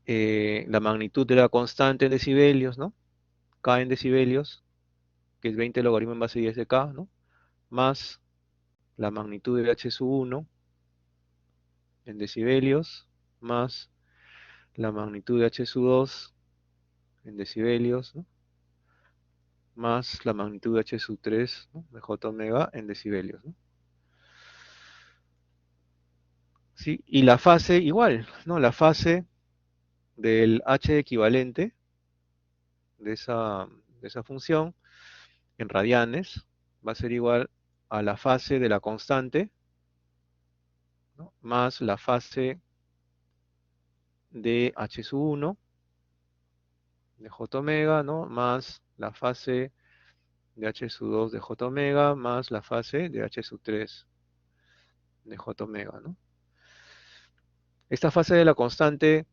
La magnitud de la constante en decibelios, ¿no? K en decibelios, que es 20 logaritmo en base 10 de K, ¿no? Más la magnitud de H sub 1 en decibelios, más la magnitud de H sub 2 en decibelios, ¿no? Más la magnitud de H sub 3, ¿no? De J omega en decibelios, ¿no? ¿Sí? Y la fase igual, ¿no? La fase del H equivalente de esa función en radianes va a ser igual a la fase de la constante, ¿no? Más la fase de H sub 1 de J omega, ¿no? Más la fase de H sub 2 de J omega, más la fase de H sub 3 de J omega, ¿no? Esta fase de la constante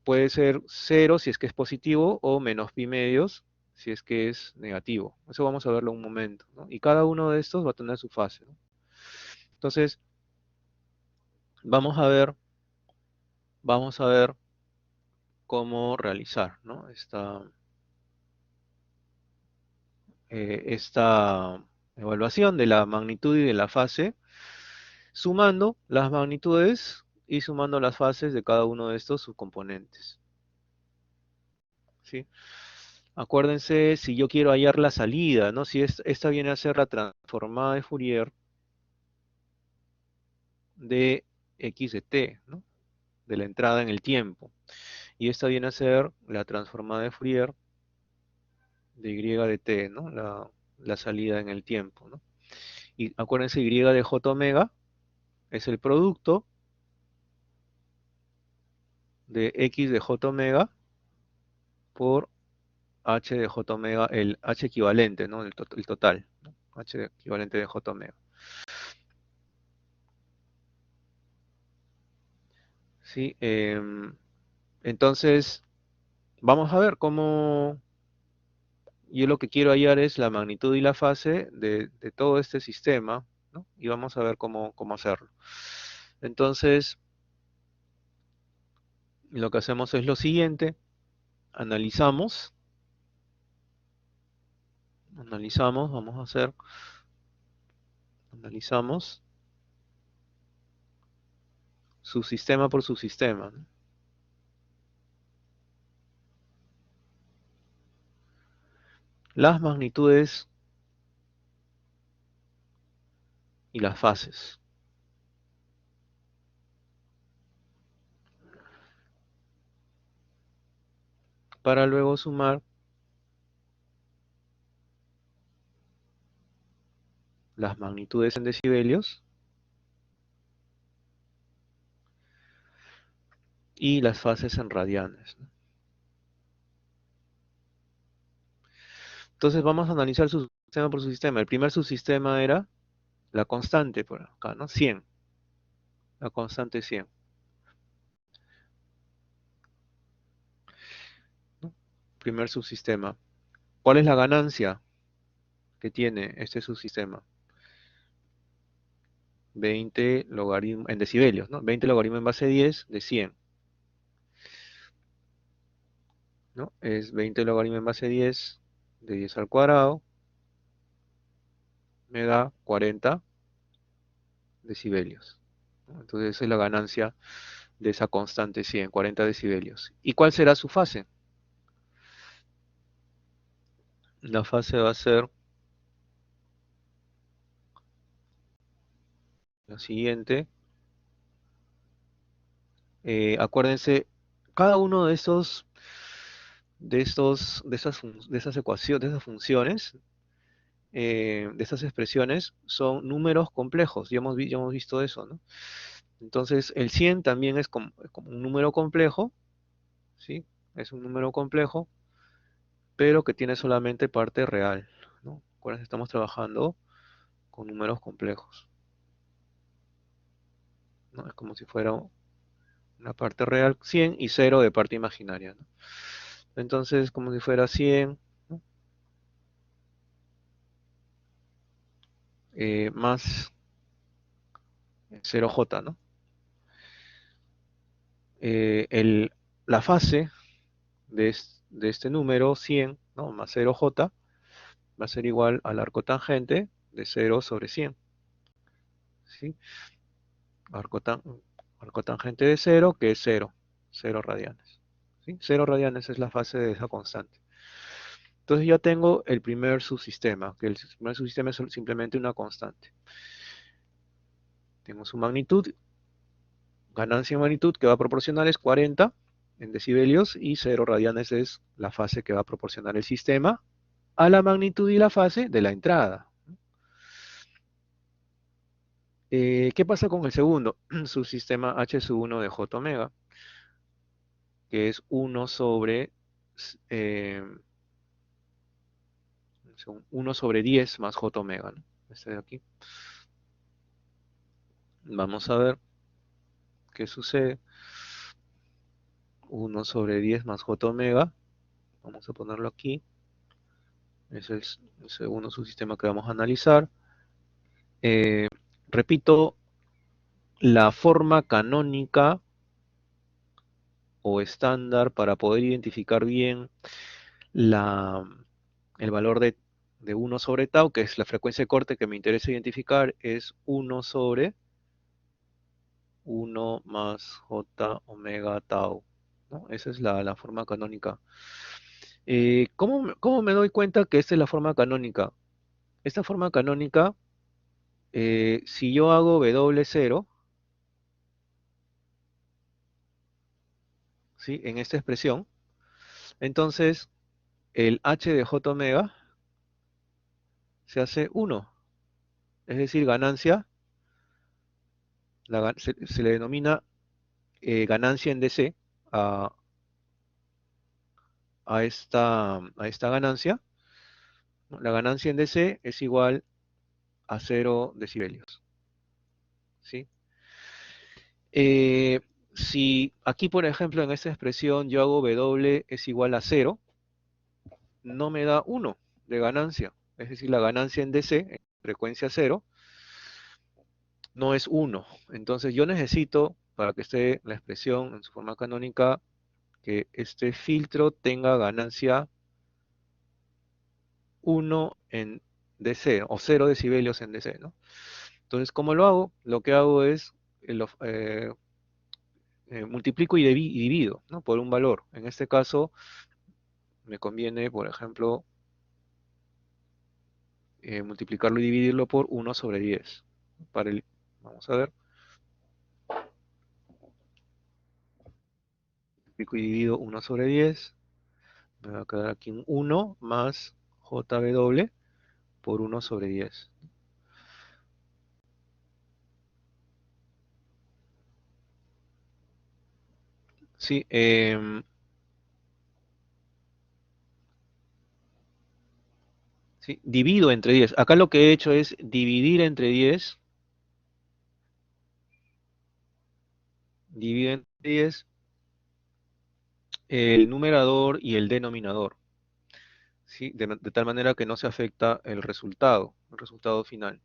puede ser cero si es que es positivo o menos pi medios si es que es negativo. Eso vamos a verlo en un momento, ¿no? Y cada uno de estos va a tener su fase, ¿no? Entonces, vamos a ver, vamos a ver cómo realizar, ¿no? Esta evaluación de la magnitud y de la fase, sumando las magnitudes y sumando las fases de cada uno de estos subcomponentes, ¿sí? Acuérdense, si yo quiero hallar la salida, ¿no? Si esta viene a ser la transformada de Fourier, de x de t, ¿no? De la entrada en el tiempo. Y esta viene a ser la transformada de Fourier de y de t, ¿no? La salida en el tiempo, ¿no? Y acuérdense, y de j omega es el producto de x de j omega por h de j omega, el h equivalente, ¿no? El total, ¿no? H equivalente de j omega. ¿Sí? Entonces, vamos a ver cómo. Yo lo que quiero hallar es la magnitud y la fase de todo este sistema, ¿no? Y vamos a ver cómo hacerlo. Entonces, lo que hacemos es lo siguiente, analizamos, vamos a hacer, analizamos subsistema por subsistema, ¿no? Las magnitudes y las fases. Para luego sumar las magnitudes en decibelios y las fases en radianes, ¿no? Entonces vamos a analizar subsistema por subsistema. El primer subsistema era la constante por acá, ¿no? 100. La constante 100, ¿no? Primer subsistema. ¿Cuál es la ganancia que tiene este subsistema? 20 logaritmo en decibelios, ¿no? 20 logaritmo en base 10 de 100, ¿no? Es 20 logaritmo en base 10 de 10 al cuadrado, me da 40 decibelios, ¿no? Entonces esa es la ganancia de esa constante 100, 40 decibelios. ¿Y cuál será su fase? La fase va a ser la siguiente. Acuérdense, cada uno de esas ecuaciones, de esas funciones, de estas expresiones, son números complejos. Ya hemos visto eso, ¿no? Entonces, el 100 también es como un número complejo, ¿sí? Es un número complejo, pero que tiene solamente parte real, ¿no? Acuérdense, estamos trabajando con números complejos, ¿no? Es como si fuera una parte real 100 y cero de parte imaginaria, ¿no? Entonces, como si fuera 100, ¿no? Más 0j, ¿no? El, la fase de este número 100, ¿no? Más 0j va a ser igual al arco tangente de 0 sobre 100, ¿sí? Arco, arco tangente de 0, que es 0, 0 radianes, ¿sí? 0 radianes es la fase de esa constante. Entonces ya tengo el primer subsistema, que el primer subsistema es simplemente una constante. Tengo su magnitud, ganancia en magnitud que va a proporcionar es 40 en decibelios y 0 radianes es la fase que va a proporcionar el sistema a la magnitud y la fase de la entrada. ¿Qué pasa con el segundo? Subsistema H sub 1 de J omega, que es 1 sobre, eh, 1 sobre 10 más J omega, ¿no? Este de aquí. Vamos a ver qué sucede. 1 sobre 10 más J omega. Vamos a ponerlo aquí. Ese es el segundo subsistema que vamos a analizar. Eh, repito, la forma canónica o estándar para poder identificar bien la, el valor de 1 sobre tau, que es la frecuencia de corte que me interesa identificar, es 1 sobre 1 más j omega tau, ¿no? Esa es la forma canónica. ¿Cómo me doy cuenta que esta es la forma canónica? Esta forma canónica, si yo hago W0, ¿sí? En esta expresión. Entonces, el h de j omega se hace 1, es decir, ganancia, se le denomina ganancia en DC a, a esta ganancia, ¿no? La ganancia en DC es igual a 0 decibelios, ¿sí? Eh, si aquí, por ejemplo, en esta expresión yo hago W es igual a 0, no me da 1 de ganancia. Es decir, la ganancia en DC, en frecuencia 0, no es 1. Entonces yo necesito, para que esté la expresión en su forma canónica, que este filtro tenga ganancia 1 en DC, o 0 decibelios en DC, ¿no? Entonces, ¿cómo lo hago? Lo que hago es, multiplico y divido, ¿no? Por un valor. En este caso, me conviene, por ejemplo, multiplicarlo y dividirlo por 1 sobre 10. Vamos a ver, multiplico y divido 1 sobre 10, me va a quedar aquí un 1 más JW por 1 sobre 10. Sí, sí, divido entre 10. Acá lo que he hecho es dividir entre 10, dividir entre 10 el numerador y el denominador, ¿sí? De tal manera que no se afecta el resultado final.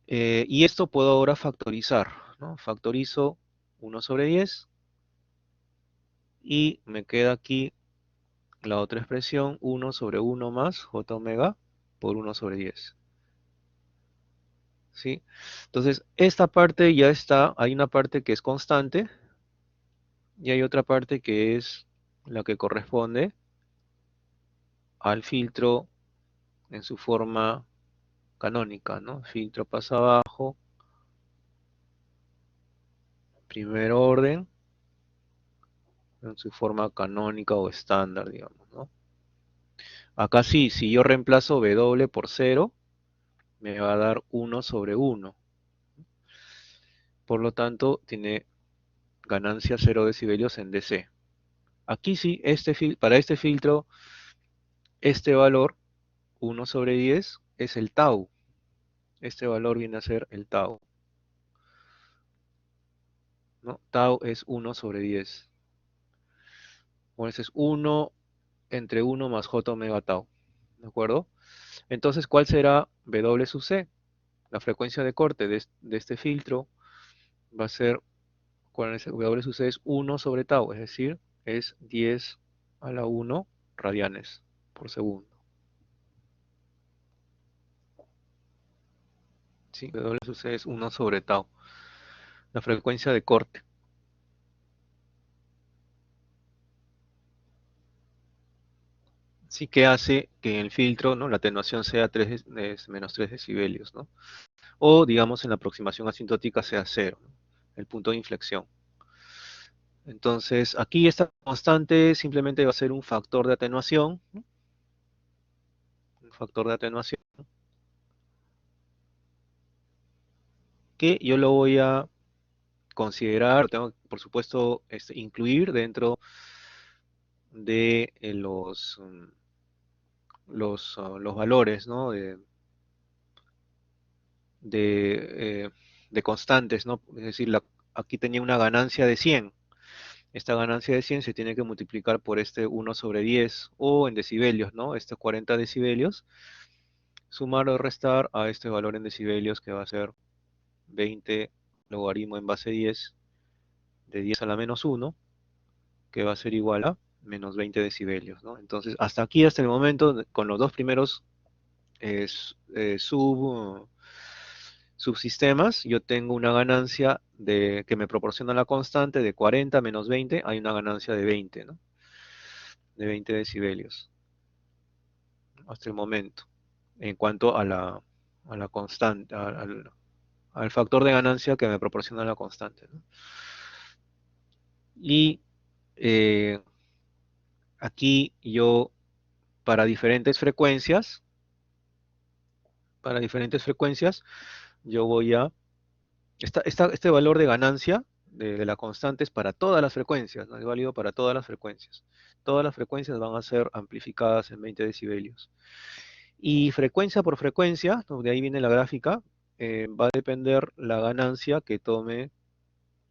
Y esto puedo ahora factorizar, ¿no? Factorizo 1 sobre 10 y me queda aquí la otra expresión, 1 sobre 1 más j omega por 1 sobre 10. ¿Sí? Entonces, esta parte ya está, hay una parte que es constante y hay otra parte que es la que corresponde al filtro en su forma canónica, ¿no? Filtro pasa abajo, primer orden, en su forma canónica o estándar, digamos, ¿no? Acá sí, si yo reemplazo W por 0, me va a dar 1 sobre 1. Por lo tanto, tiene ganancia 0 decibelios en DC. Aquí sí, para este filtro, este valor, 1 sobre 10, es el tau. Este valor viene a ser el tau, ¿no? Tau es 1 sobre 10. Bueno, ese es 1 entre 1 más j omega tau. ¿De acuerdo? Entonces, ¿cuál será W sub C? La frecuencia de corte de este filtro va a ser, ¿cuál es W sub C? Es 1 sobre tau, es decir, es 10 a la 1 radianes por segundo. ¿Sí? W sub C es 1 sobre tau, la frecuencia de corte. Sí, que hace que en el filtro, ¿no? La atenuación sea menos 3 decibelios, ¿no? O, digamos, en la aproximación asintótica sea 0, ¿no? El punto de inflexión. Entonces, aquí esta constante simplemente va a ser un factor de atenuación, ¿no? Un factor de atenuación que yo lo voy a considerar, tengo que, por supuesto, incluir dentro de los valores, ¿no? de, eh, de constantes, ¿no? Es decir, aquí tenía una ganancia de 100. Esta ganancia de 100 se tiene que multiplicar por este 1 sobre 10 o en decibelios, ¿no? Estos 40 decibelios, sumar o restar a este valor en decibelios que va a ser 20 logaritmo en base 10 de 10 a la menos 1, que va a ser igual a menos 20 decibelios, ¿no? Entonces, hasta aquí, hasta el momento, con los dos primeros eh, s- eh, sub, subsistemas, yo tengo una ganancia que me proporciona la constante de 40 menos 20, hay una ganancia de 20, ¿no? De 20 decibelios, hasta el momento, en cuanto a la constante, al factor de ganancia que me proporciona la constante, ¿no? Y Eh, Aquí yo, para diferentes frecuencias, para diferentes frecuencias, yo voy a este valor de ganancia de la constante es para todas las frecuencias, ¿no? Es válido para todas las frecuencias. Todas las frecuencias van a ser amplificadas en 20 decibelios. Y frecuencia por frecuencia, ¿no? De ahí viene la gráfica, va a depender la ganancia que tome,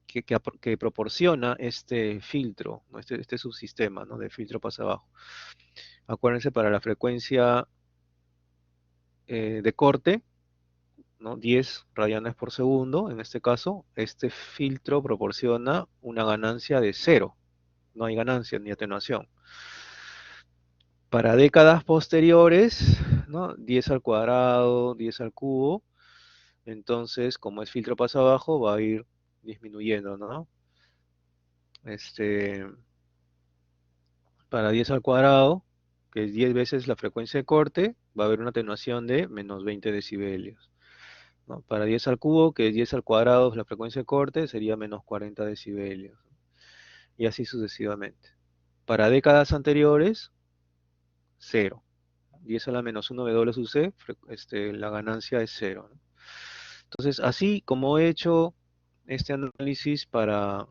que proporciona este filtro, ¿no? Este subsistema, ¿no? De filtro pasa abajo. Acuérdense, para la frecuencia de corte, ¿no? 10 radianes por segundo, en este caso, este filtro proporciona una ganancia de cero, no hay ganancia ni atenuación. Para décadas posteriores, ¿no? 10 al cuadrado, 10 al cubo, entonces, como es filtro pasa abajo, va a ir disminuyendo, ¿no? Este, para 10 al cuadrado, que es 10 veces la frecuencia de corte, va a haber una atenuación de menos 20 decibelios. ¿No? Para 10 al cubo, que es 10 al cuadrado la frecuencia de corte, sería menos 40 decibelios. Y así sucesivamente. Para décadas anteriores, cero. 10 a la menos 1 WC, la ganancia es cero, ¿no? Entonces, así como he hecho este análisis para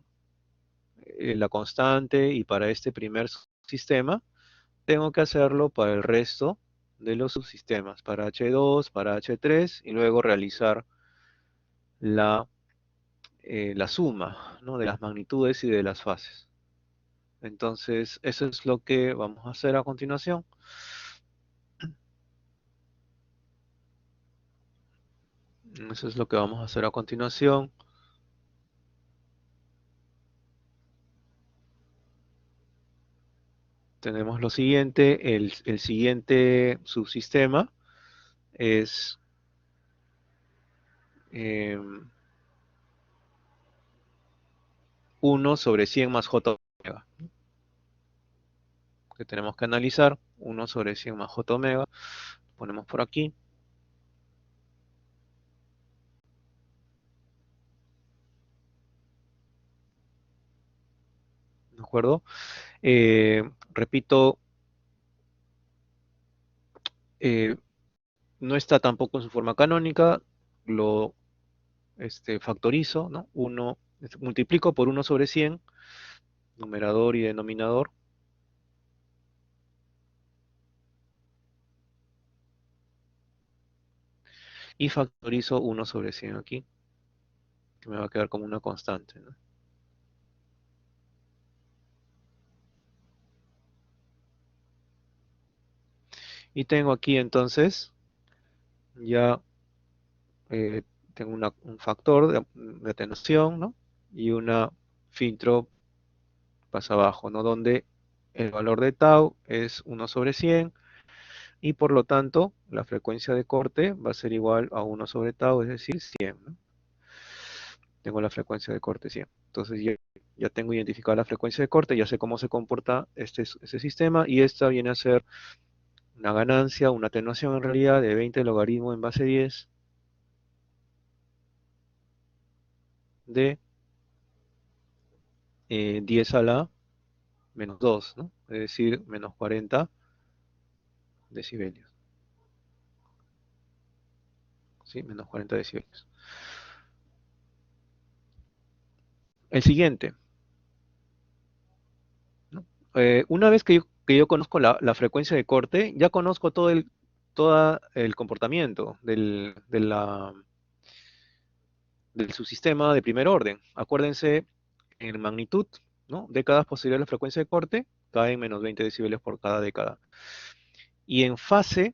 la constante y para este primer sistema, tengo que hacerlo para el resto de los subsistemas, para H2, para H3, y luego realizar la la suma, ¿no? De las magnitudes y de las fases. Entonces, eso es lo que vamos a hacer a continuación. Eso es lo que vamos a hacer a continuación. Tenemos lo siguiente, el siguiente subsistema es 1 sobre 100 más J omega, que tenemos que analizar. 1 sobre 100 más J omega, ponemos por aquí, ¿de acuerdo? Repito, eh, no está tampoco en su forma canónica, lo factorizo, ¿no? Multiplico por 1 sobre 100, numerador y denominador, y factorizo 1 sobre 100 aquí, que me va a quedar como una constante, ¿no? Y tengo aquí entonces, ya eh, tengo un factor de atenuación, ¿no? Y una filtro pasa abajo, ¿no? Donde el valor de tau es 1 sobre 100, y por lo tanto la frecuencia de corte va a ser igual a 1 sobre tau, es decir, 100, ¿no? Tengo la frecuencia de corte 100. Entonces ya tengo identificada la frecuencia de corte, ya sé cómo se comporta este sistema, y esta viene a ser una ganancia, una atenuación en realidad de 20 logaritmo en base 10 de 10 a la menos 2, ¿no? Es decir, menos 40 decibelios. ¿Sí? Menos 40 decibelios. El siguiente, ¿no? Una vez que yo conozco la frecuencia de corte, ya conozco todo el comportamiento del subsistema de primer orden. Acuérdense, en magnitud, ¿no? Décadas posteriores a la frecuencia de corte, caen menos 20 decibelios por cada década. Y en fase,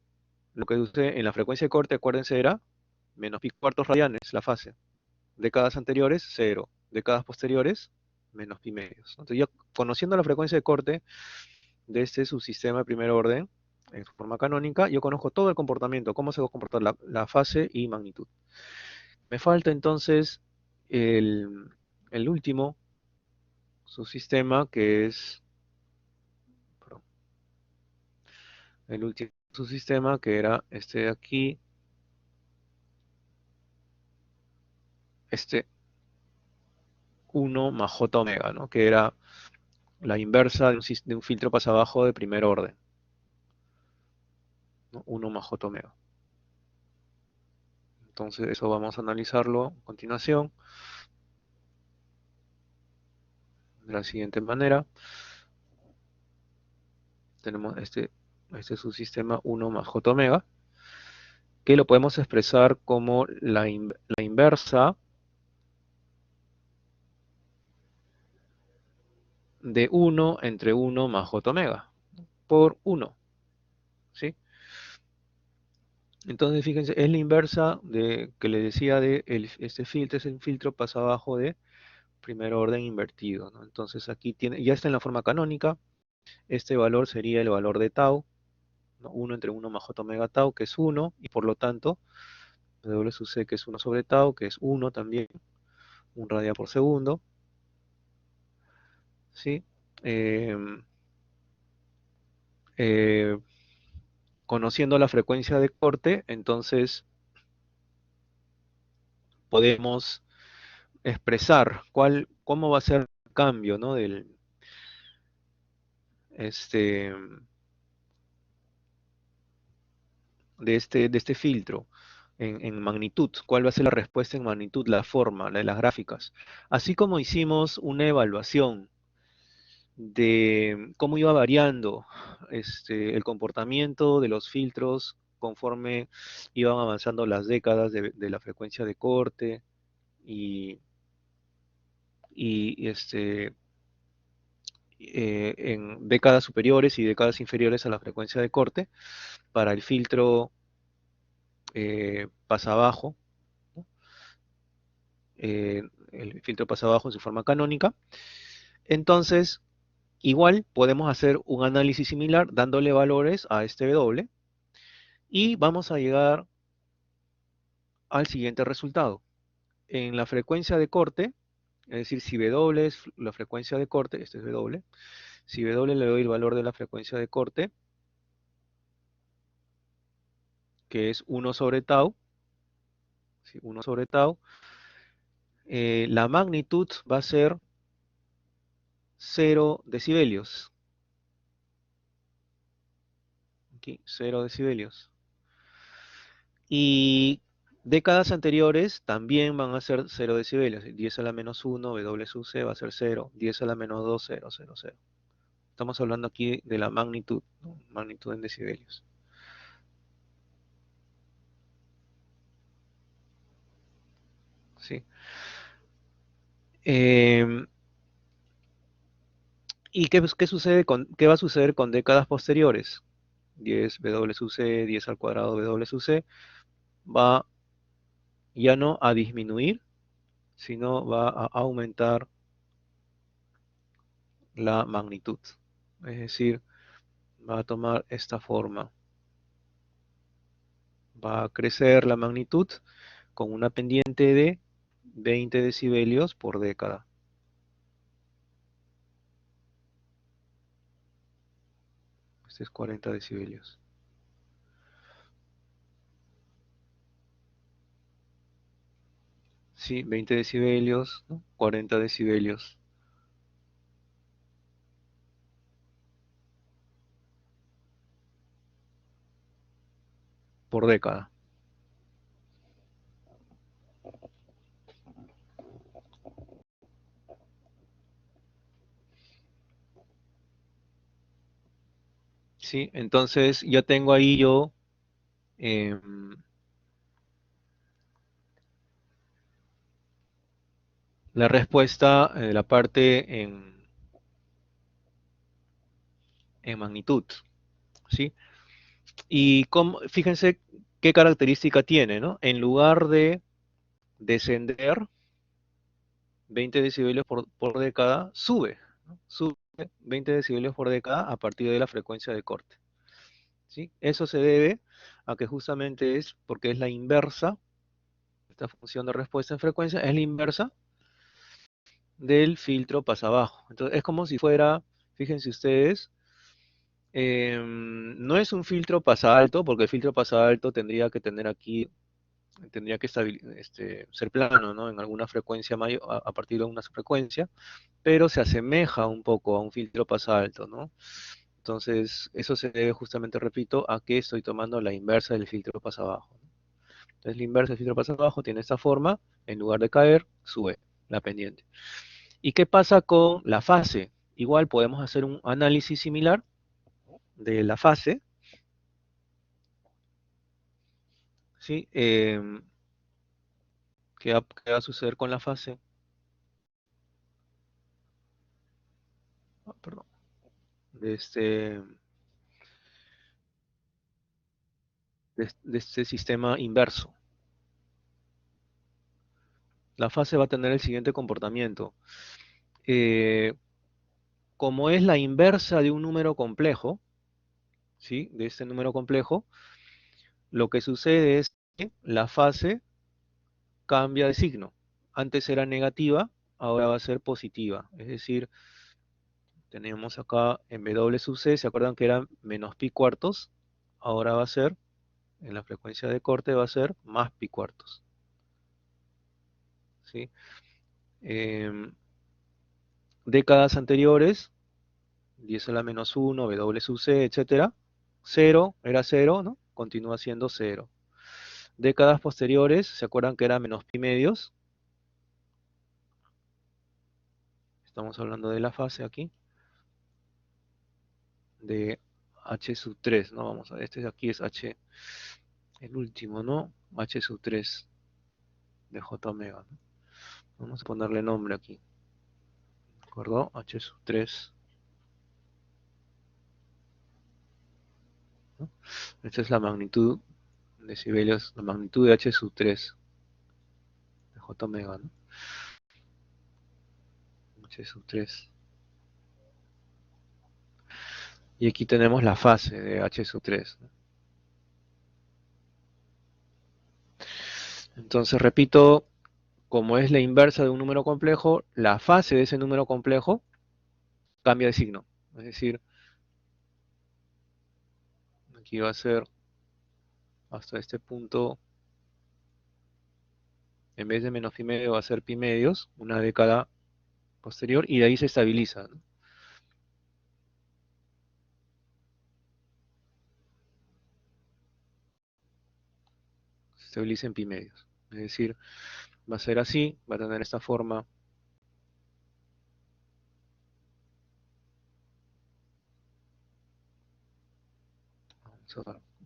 lo que sucede en la frecuencia de corte, acuérdense, era menos pi cuartos radianes la fase. Décadas anteriores, cero. Décadas posteriores, menos pi medios. Entonces, yo conociendo la frecuencia de corte de este subsistema de primer orden, en su forma canónica, yo conozco todo el comportamiento, cómo se va a comportar la fase y magnitud. Me falta entonces el, el último subsistema, que es, perdón, el último subsistema, que era este de aquí, este 1 más j omega, ¿no? Que era la inversa de un filtro pasabajo de primer orden, ¿no? 1 más J omega. Entonces eso vamos a analizarlo a continuación de la siguiente manera. Tenemos este subsistema 1 más J omega, que lo podemos expresar como la inversa de 1 entre 1 más J omega por 1, ¿sí? Entonces, fíjense, es la inversa de que le decía de este filtro, es el filtro pasabajo de primer orden invertido, ¿no? Entonces aquí ya está en la forma canónica, este valor sería el valor de tau, ¿no? 1 entre 1 más j omega tau, que es 1, y por lo tanto, W sub c, que es 1 sobre tau, que es 1 también, 1 radian por segundo, ¿sí? Eh, eh, Conociendo la frecuencia de corte, entonces podemos expresar cómo va a ser el cambio, ¿no? Este, de este filtro en magnitud, cuál va a ser la respuesta en magnitud, la forma, la de las gráficas. Así como hicimos una evaluación de cómo iba variando el comportamiento de los filtros conforme iban avanzando las décadas de la frecuencia de corte y, y en décadas superiores y décadas inferiores a la frecuencia de corte para el filtro pasa abajo, ¿no? El filtro pasa abajo en su forma canónica. Entonces, igual podemos hacer un análisis similar dándole valores a este W y vamos a llegar al siguiente resultado. En la frecuencia de corte, es decir, si W es la frecuencia de corte, este es W, si W le doy el valor de la frecuencia de corte, que es 1 sobre tau, ¿sí? 1 sobre tau, la magnitud va a ser 0 decibelios. Aquí, 0 decibelios. Y décadas anteriores también van a ser 0 decibelios. 10 a la menos 1, W sub c va a ser 0. 10 a la menos 2, 0, 0, 0. Estamos hablando aquí de la magnitud, ¿no? Magnitud en decibelios. ¿Sí? Eh, ¿Y qué sucede qué va a suceder con décadas posteriores? 10 W sub c, 10 al cuadrado W sub c, va ya no a disminuir, sino va a aumentar la magnitud. Es decir, va a tomar esta forma. Va a crecer la magnitud con una pendiente de 20 decibelios por década. Este es 40 decibelios. Sí, 20 decibelios, ¿no? 40 decibelios por década. Sí, entonces ya tengo ahí yo la respuesta de la parte en magnitud, ¿sí? Y fíjense qué característica tiene, ¿no? En lugar de descender 20 decibelios por década, sube, ¿no? Sube 20 decibelios por década a partir de la frecuencia de corte, ¿sí? Eso se debe a que justamente es porque es la inversa, esta función de respuesta en frecuencia es la inversa del filtro pasa abajo. Entonces es como si fuera, fíjense ustedes, no es un filtro pasa alto, porque el filtro pasa alto tendría que tener aquí tendría que ser plano, ¿no? En alguna frecuencia mayor, a partir de una frecuencia, pero se asemeja un poco a un filtro pasalto, ¿no? Entonces, eso se debe justamente, repito, a que estoy tomando la inversa del filtro pasabajo. Entonces, la inversa del filtro pasabajo tiene esta forma, en lugar de caer, sube la pendiente. ¿Y qué pasa con la fase? Igual podemos hacer un análisis similar de la fase, ¿sí? ¿Qué va a suceder con la fase? Perdón. De este sistema inverso. La fase va a tener el siguiente comportamiento. Eh, como es la inversa de un número complejo, ¿sí? De este número complejo, lo que sucede es que la fase cambia de signo. Antes era negativa, ahora va a ser positiva. Es decir, tenemos acá en W sub C, ¿se acuerdan que era menos pi cuartos? Ahora va a ser, en la frecuencia de corte, va a ser más pi cuartos. ¿Sí? Em, décadas anteriores, 10 a la menos 1, W sub C, etcétera. 0 era 0, ¿no? Continúa siendo 0. Décadas posteriores, ¿se acuerdan que era menos pi medios? Estamos hablando de la fase aquí, de H sub 3, ¿no? Vamos a ver, este de aquí es H, el último, ¿no? H sub 3 de J omega, ¿no? Vamos a ponerle nombre aquí, ¿de acuerdo? H sub 3, ¿no? Esta es la magnitud de decibelios, la magnitud de H sub 3 de J omega, ¿no? H sub 3. Y aquí tenemos la fase de H sub 3, ¿no? Entonces, repito, como es la inversa de un número complejo, la fase de ese número complejo cambia de signo. Es decir, aquí va a ser hasta este punto, en vez de menos pi medio va a ser pi medios, una década posterior, y de ahí se estabiliza, ¿no? Se estabiliza en pi medios. Es decir, va a ser así, va a tener esta forma.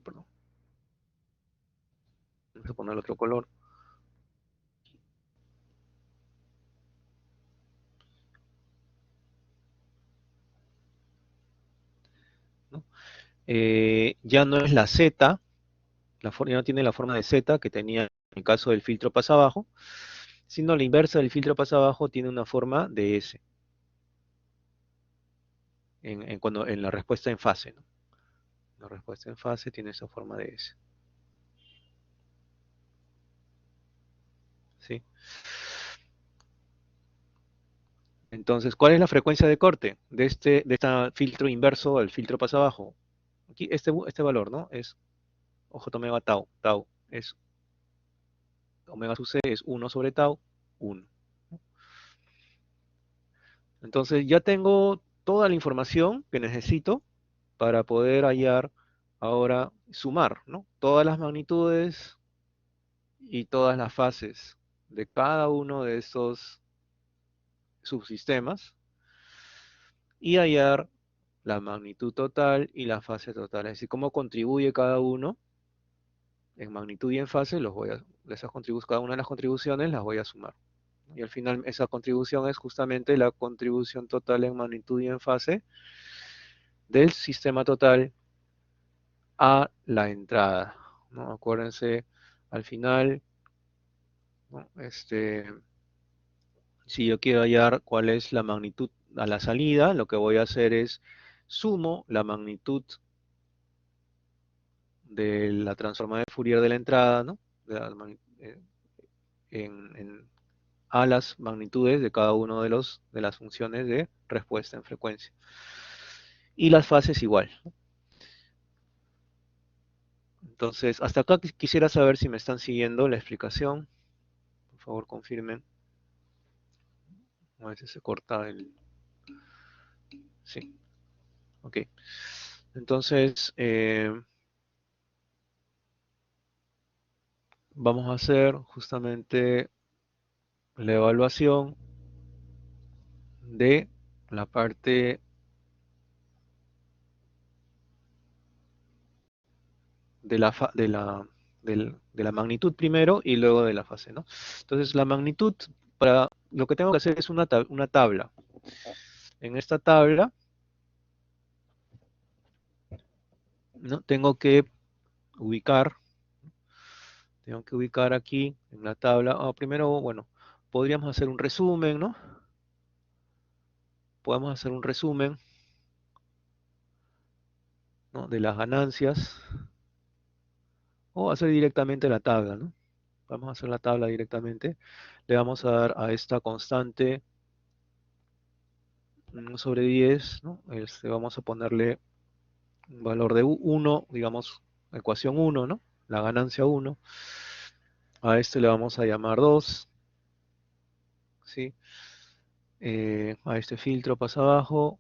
Perdón, vamos a poner otro color, ¿no? Ya no es la Z, ya no tiene la forma de Z que tenía en el caso del filtro pasa abajo, sino la inversa del filtro pasa abajo tiene una forma de S, en la respuesta en fase, ¿no? La respuesta en fase tiene esa forma de S, ¿sí? Entonces, ¿cuál es la frecuencia de corte de este filtro inverso al filtro pasa abajo? Aquí este valor, ¿no? Es j omega tau. Tau es omega sub c es 1 sobre tau, 1. Entonces ya tengo toda la información que necesito para poder hallar ahora, sumar, ¿no? Todas las magnitudes y todas las fases de cada uno de estos subsistemas y hallar la magnitud total y la fase total. Es decir, cómo contribuye cada uno en magnitud y en fase, cada una de las contribuciones las voy a sumar. Y al final esa contribución es justamente la contribución total en magnitud y en fase del sistema total a la entrada, ¿no? Acuérdense, al final, ¿no? Si yo quiero hallar cuál es la magnitud a la salida, lo que voy a hacer es sumo la magnitud de la transformada de Fourier de la entrada, ¿no? A las magnitudes de cada uno de las funciones de respuesta en frecuencia. Y las fases igual. Entonces, hasta acá quisiera saber si me están siguiendo la explicación. Por favor, confirmen. A veces se corta el... Sí, ok. Entonces, vamos a hacer justamente la evaluación de la parte de de la magnitud primero y luego de la fase, ¿no? Entonces, la magnitud, para lo que tengo que hacer es una tabla. En esta tabla, ¿no? Ubicar, tengo que ubicar aquí en la tabla. Primero, bueno, podríamos hacer un resumen, ¿no? Podemos hacer un resumen, ¿no? De las ganancias o hacer directamente la tabla, ¿no? Vamos a hacer la tabla directamente. Le vamos a dar a esta constante 1 sobre 10, ¿no? Vamos a ponerle un valor de 1, digamos, ecuación 1, ¿no? La ganancia 1. A este le vamos a llamar 2, ¿sí? A este filtro pasa abajo,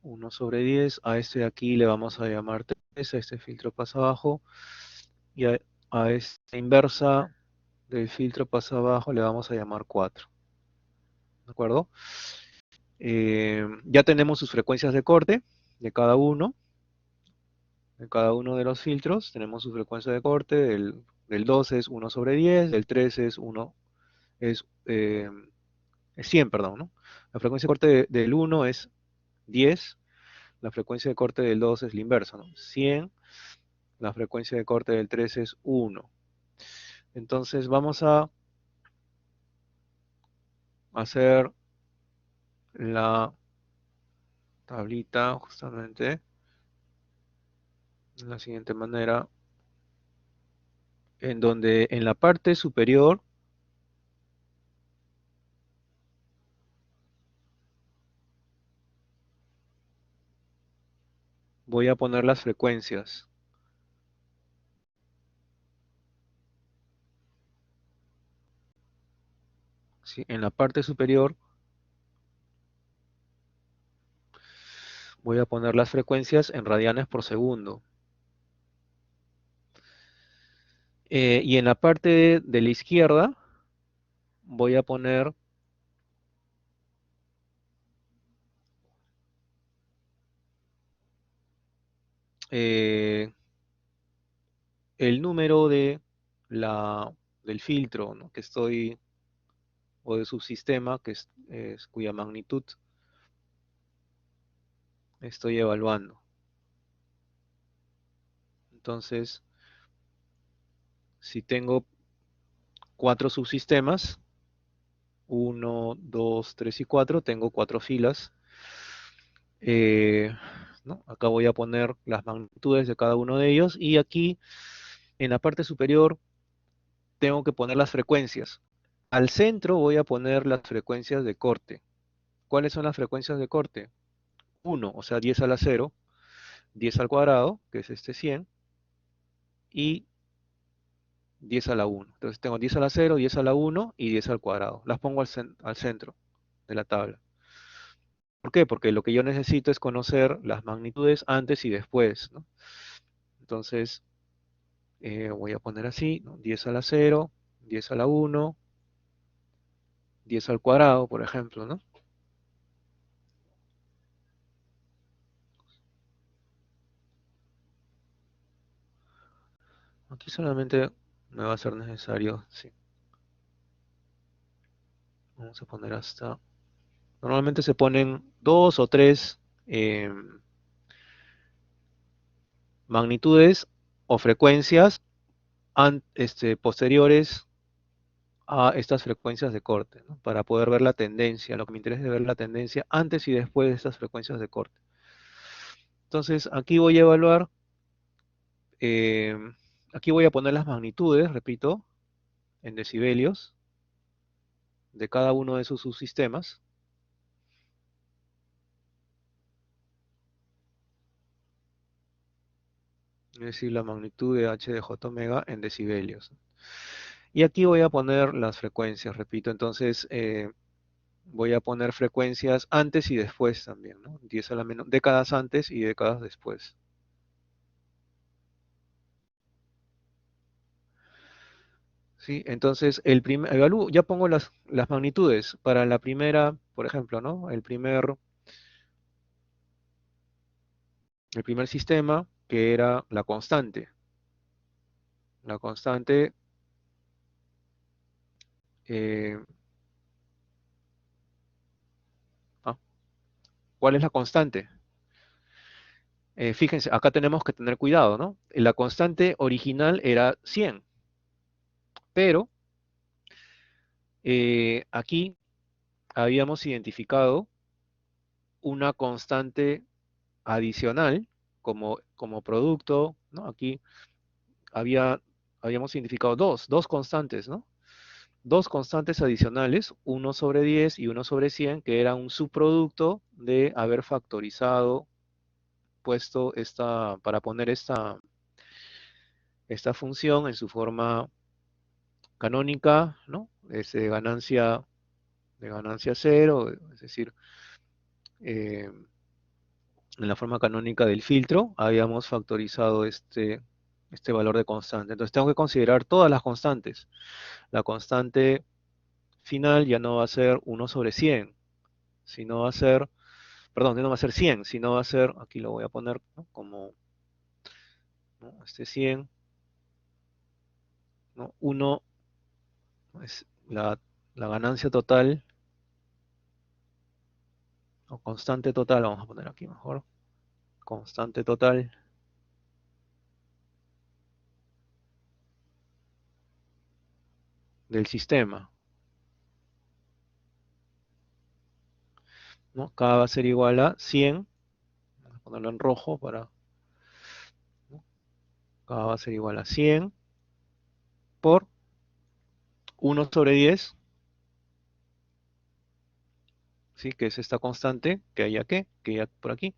1 sobre 10. A este de aquí le vamos a llamar 3, a este filtro pasa abajo. Y a esta inversa del filtro pasa abajo le vamos a llamar 4. ¿De acuerdo? Ya tenemos sus frecuencias de corte de cada uno. En cada uno de los filtros tenemos su frecuencia de corte. Del 2 es 1 sobre 10, del 3 es 1, es 100, perdón, ¿no? La frecuencia de corte del 1 es 10, la frecuencia de corte del 2 es la inversa, ¿no? 100, la frecuencia de corte del 3 es 1. Entonces vamos a hacer la tablita justamente de la siguiente manera, en donde en la parte superior voy a poner las frecuencias. ¿Sí? En la parte superior voy a poner las frecuencias en radianes por segundo. Y en la parte de la izquierda voy a poner eh, el número del filtro, ¿no? Que estoy, o de subsistema, cuya magnitud estoy evaluando. Entonces, si tengo 4 subsistemas, 1, 2, 3 y 4, tengo 4 filas. ¿No? Acá voy a poner las magnitudes de cada uno de ellos y aquí en la parte superior tengo que poner las frecuencias. Al centro voy a poner las frecuencias de corte. ¿Cuáles son las frecuencias de corte? 1, o sea, 10 a la 0, 10 al cuadrado, que es este 100, y 10 a la 1. Entonces tengo 10 a la 0, 10 a la 1 y 10 al cuadrado. Las pongo al centro de la tabla. ¿Por qué? Porque lo que yo necesito es conocer las magnitudes antes y después, ¿no? Entonces, voy a poner así, ¿no? 10 a la 0, 10 a la 1, 10 al cuadrado, por ejemplo, ¿no? Aquí solamente me va a ser necesario, sí. Vamos a poner hasta... Normalmente se ponen 2 o 3 magnitudes o frecuencias posteriores a estas frecuencias de corte, ¿no? Para poder ver la tendencia. Lo que me interesa es ver la tendencia antes y después de estas frecuencias de corte. Entonces, eh, aquí voy a poner las magnitudes, repito, en decibelios de cada uno de sus subsistemas. es decir, la magnitud de h de j omega en decibelios. Y aquí voy a poner las frecuencias, repito, entonces voy a poner frecuencias antes y después también, ¿no? 10 a la menos, décadas antes y décadas después. ¿Sí? Entonces, evalúo, ya pongo las magnitudes para la primera, por ejemplo, ¿no? El primer sistema, que era la constante. La constante, eh, ah, ¿cuál es la constante? Fíjense, acá tenemos que tener cuidado, ¿no? La constante original era 100, pero aquí habíamos identificado una constante adicional como producto, ¿no? Aquí habíamos identificado dos constantes, ¿no? Dos constantes adicionales, 1/10 y 1/100, que era un subproducto de haber factorizado, para poner esta función en su forma canónica, ¿no? Es de ganancia cero, es decir, eh, en la forma canónica del filtro, habíamos factorizado este valor de constante. Entonces tengo que considerar todas las constantes. La constante final ya no va a ser 1/100, sino va a ser, perdón, ya no va a ser 100, sino va a ser, aquí lo voy a poner, ¿no? Como, ¿no? 100, ¿no? 1 es la ganancia total, o constante total, vamos a poner aquí mejor, constante total del sistema, ¿no? K va a ser igual a 100, vamos a ponerlo en rojo ¿no? K va a ser igual a 100 por 1/10, ¿sí? Que es esta constante que hay por aquí,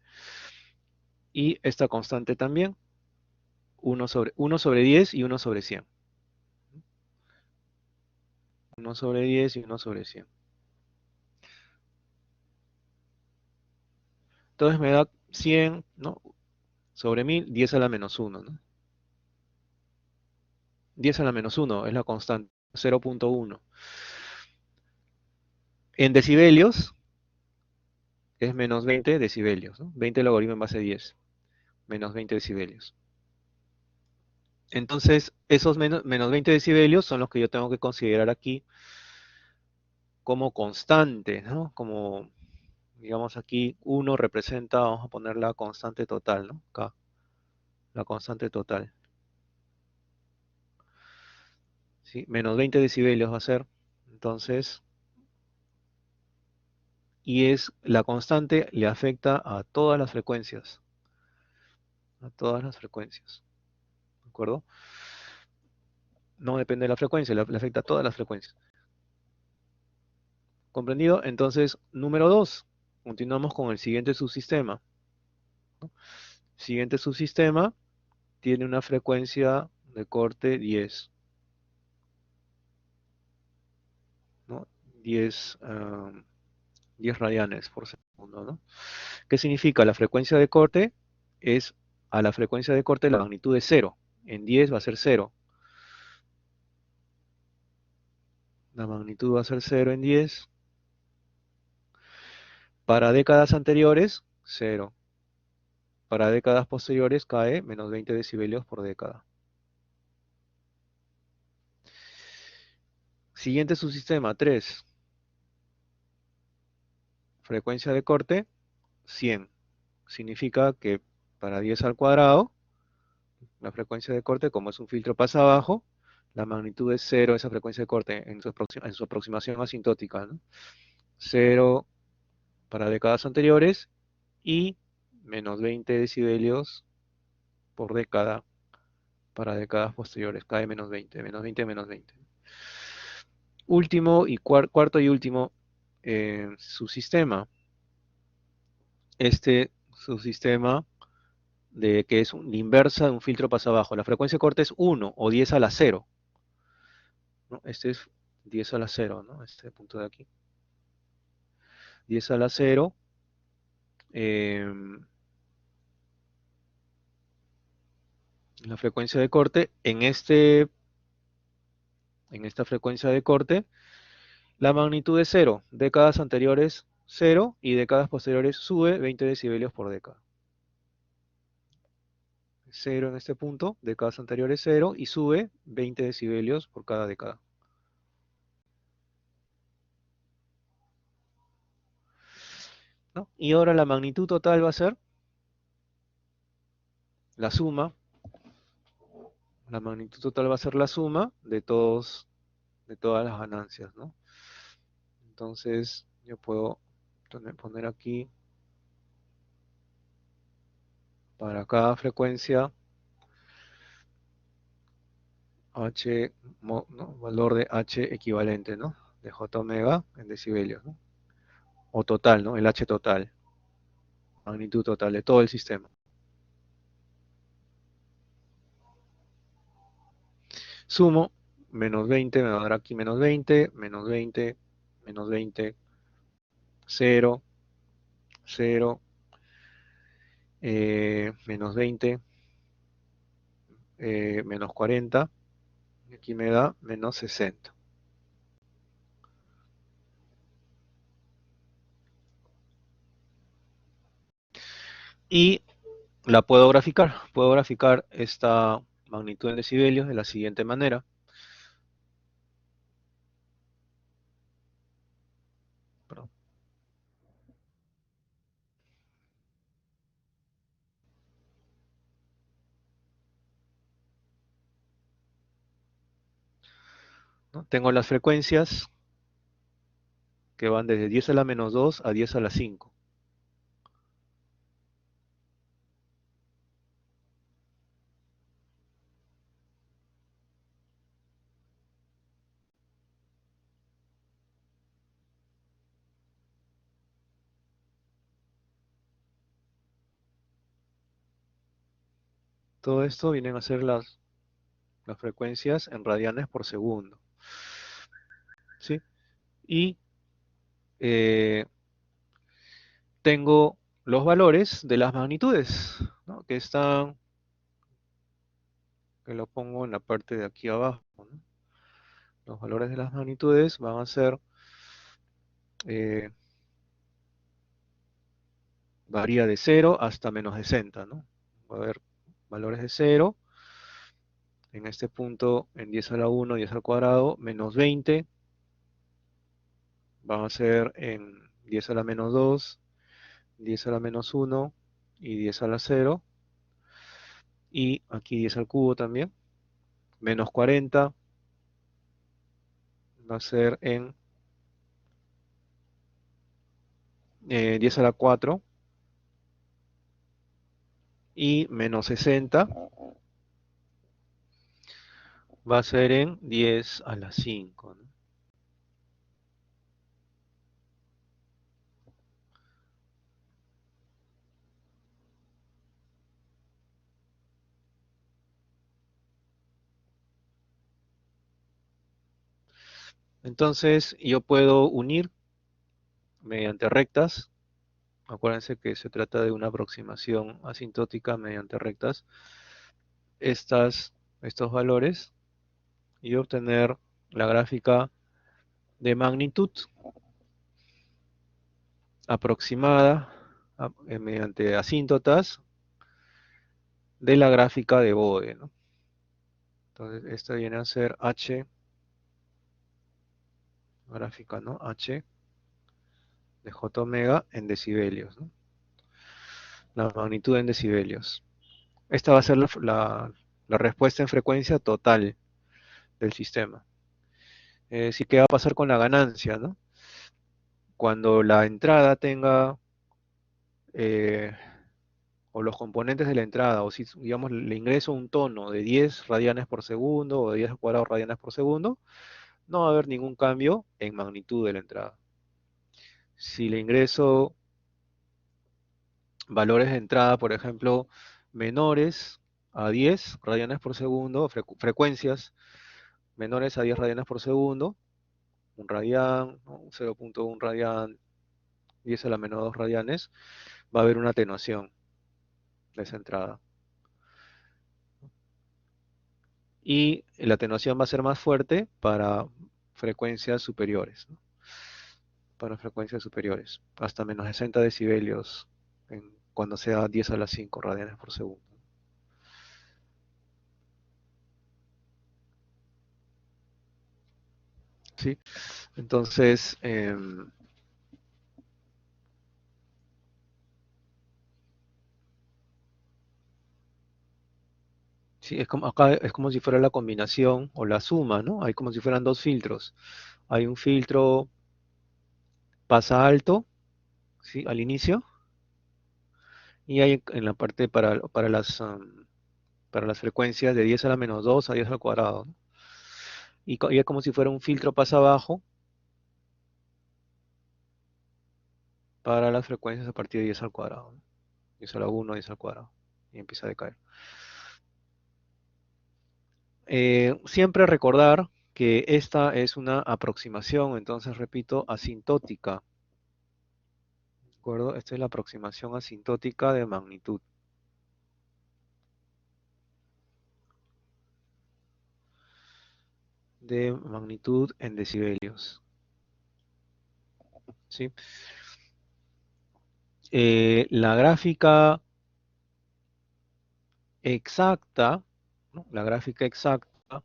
y esta constante también, 1/10 y 1/100. 1/10 y 1/100. Entonces me da 100, ¿no? Sobre 1000, 10 a la menos 1, ¿no? 10 a la menos 1 es la constante, 0,1. En decibelios es menos 20 decibelios, ¿no? 20 logaritmo en base 10, menos 20 decibelios. Entonces, esos menos 20 decibelios son los que yo tengo que considerar aquí como constantes, ¿no? Como, digamos aquí, 1 representa, vamos a poner la constante total, ¿no? Acá, la constante total. ¿Sí? Menos 20 decibelios va a ser. Entonces, y la constante le afecta a todas las frecuencias, ¿de acuerdo? No depende de la frecuencia, le afecta a todas las frecuencias. ¿Comprendido? Entonces, número 2, continuamos con el siguiente subsistema, ¿no? Siguiente subsistema tiene una frecuencia de corte 10, ¿no? 10 radianes por segundo, ¿no? ¿Qué significa? La frecuencia de corte es, a la frecuencia de corte la magnitud es 0. En 10 va a ser 0. La magnitud va a ser 0 en 10. Para décadas anteriores, 0. Para décadas posteriores cae menos 20 decibelios por década. Siguiente subsistema, 3. Frecuencia de corte, 100. Significa que para 10 al cuadrado, la frecuencia de corte, como es un filtro pasa abajo, la magnitud es 0, esa frecuencia de corte en su aproximación asintótica, ¿no? 0 para décadas anteriores y menos 20 decibelios por década para décadas posteriores. Cae menos 20, menos 20, menos 20. Último y cuarto y último subsistema. Este subsistema de que es la inversa de un filtro pasabajo. La frecuencia de corte es 1 o 10 a la 0, ¿no? Este es 10 a la 0, ¿no? Este punto de aquí. 10 a la 0. La frecuencia de corte, en esta frecuencia de corte, la magnitud es 0, décadas anteriores 0 y décadas posteriores sube 20 decibelios por década. 0 en este punto, décadas anteriores 0 y sube 20 decibelios por cada década. ¿No? Y ahora la magnitud total va a ser la suma, la magnitud total va a ser la suma de todas las ganancias, ¿no? Entonces yo puedo poner aquí para cada frecuencia H, ¿no? Valor de H equivalente, ¿no? De J omega en decibelios, ¿no? O total, ¿no? El H total, magnitud total de todo el sistema. Sumo, menos 20, me va a dar aquí menos 20, menos 20, menos 20, 0, 0, menos 20, menos 40, y aquí me da menos 60. Y la puedo graficar esta magnitud en decibelios de la siguiente manera. Perdón. ¿No? Tengo las frecuencias que van desde 10 a la menos 2 a 10 a la 5. Todo esto vienen a ser las frecuencias en radianes por segundo. ¿Sí? Y eh, tengo los valores de las magnitudes, ¿no? Que lo pongo en la parte de aquí abajo, ¿no? Los valores de las magnitudes van a ser, eh, varía de 0 hasta menos 60, ¿no? Va a haber valores de 0, en este punto en 10 a la 1, 10 al cuadrado, menos 20, van a ser en 10 a la menos 2, 10 a la menos 1 y 10 a la 0, y aquí 10 al cubo también, menos 40 va a ser en 10 a la 4 y menos 60 va a ser en 10 a la 5, ¿no? Entonces yo puedo unir mediante rectas. Acuérdense que se trata de una aproximación asintótica mediante rectas, estos valores, y obtener la gráfica de magnitud aproximada mediante asíntotas de la gráfica de Bode, ¿no? Entonces esta viene a ser H, gráfica, ¿no? H de J omega en decibelios, ¿no? La magnitud en decibelios. Esta va a ser la respuesta en frecuencia total del sistema. Sí, ¿qué va a pasar con la ganancia, ¿no? Cuando la entrada tenga, eh, o los componentes de la entrada, o si, digamos, le ingreso un tono de 10 radianes por segundo o de 10 al cuadrado radianes por segundo, no va a haber ningún cambio en magnitud de la entrada. Si le ingreso valores de entrada, por ejemplo, menores a 10 radianes por segundo, frecuencias menores a 10 radianes por segundo, 1 radián, ¿no? 0.1 radián, 10 a la menos 2 radianes, va a haber una atenuación de esa entrada. Y la atenuación va a ser más fuerte para frecuencias superiores, ¿no? Para frecuencias superiores, hasta menos 60 decibelios cuando sea 10 a la 5 radianes por segundo. ¿Sí? Entonces, sí, es como, acá es como si fuera la combinación o la suma, ¿no? Hay como si fueran dos filtros. Hay un filtro pasa alto, ¿sí? Al inicio, y hay en la parte para las frecuencias de 10 a la menos 2 a 10 al cuadrado, ¿no? Y es como si fuera un filtro pasa abajo para las frecuencias a partir de 10 al cuadrado, ¿no? 10 a la 1, 10 al cuadrado, y empieza a decaer. Siempre recordar que esta es una aproximación, entonces repito, asintótica, ¿de acuerdo? Esta es la aproximación asintótica de magnitud. De magnitud en decibelios, ¿sí? La gráfica exacta, ¿no? La gráfica exacta,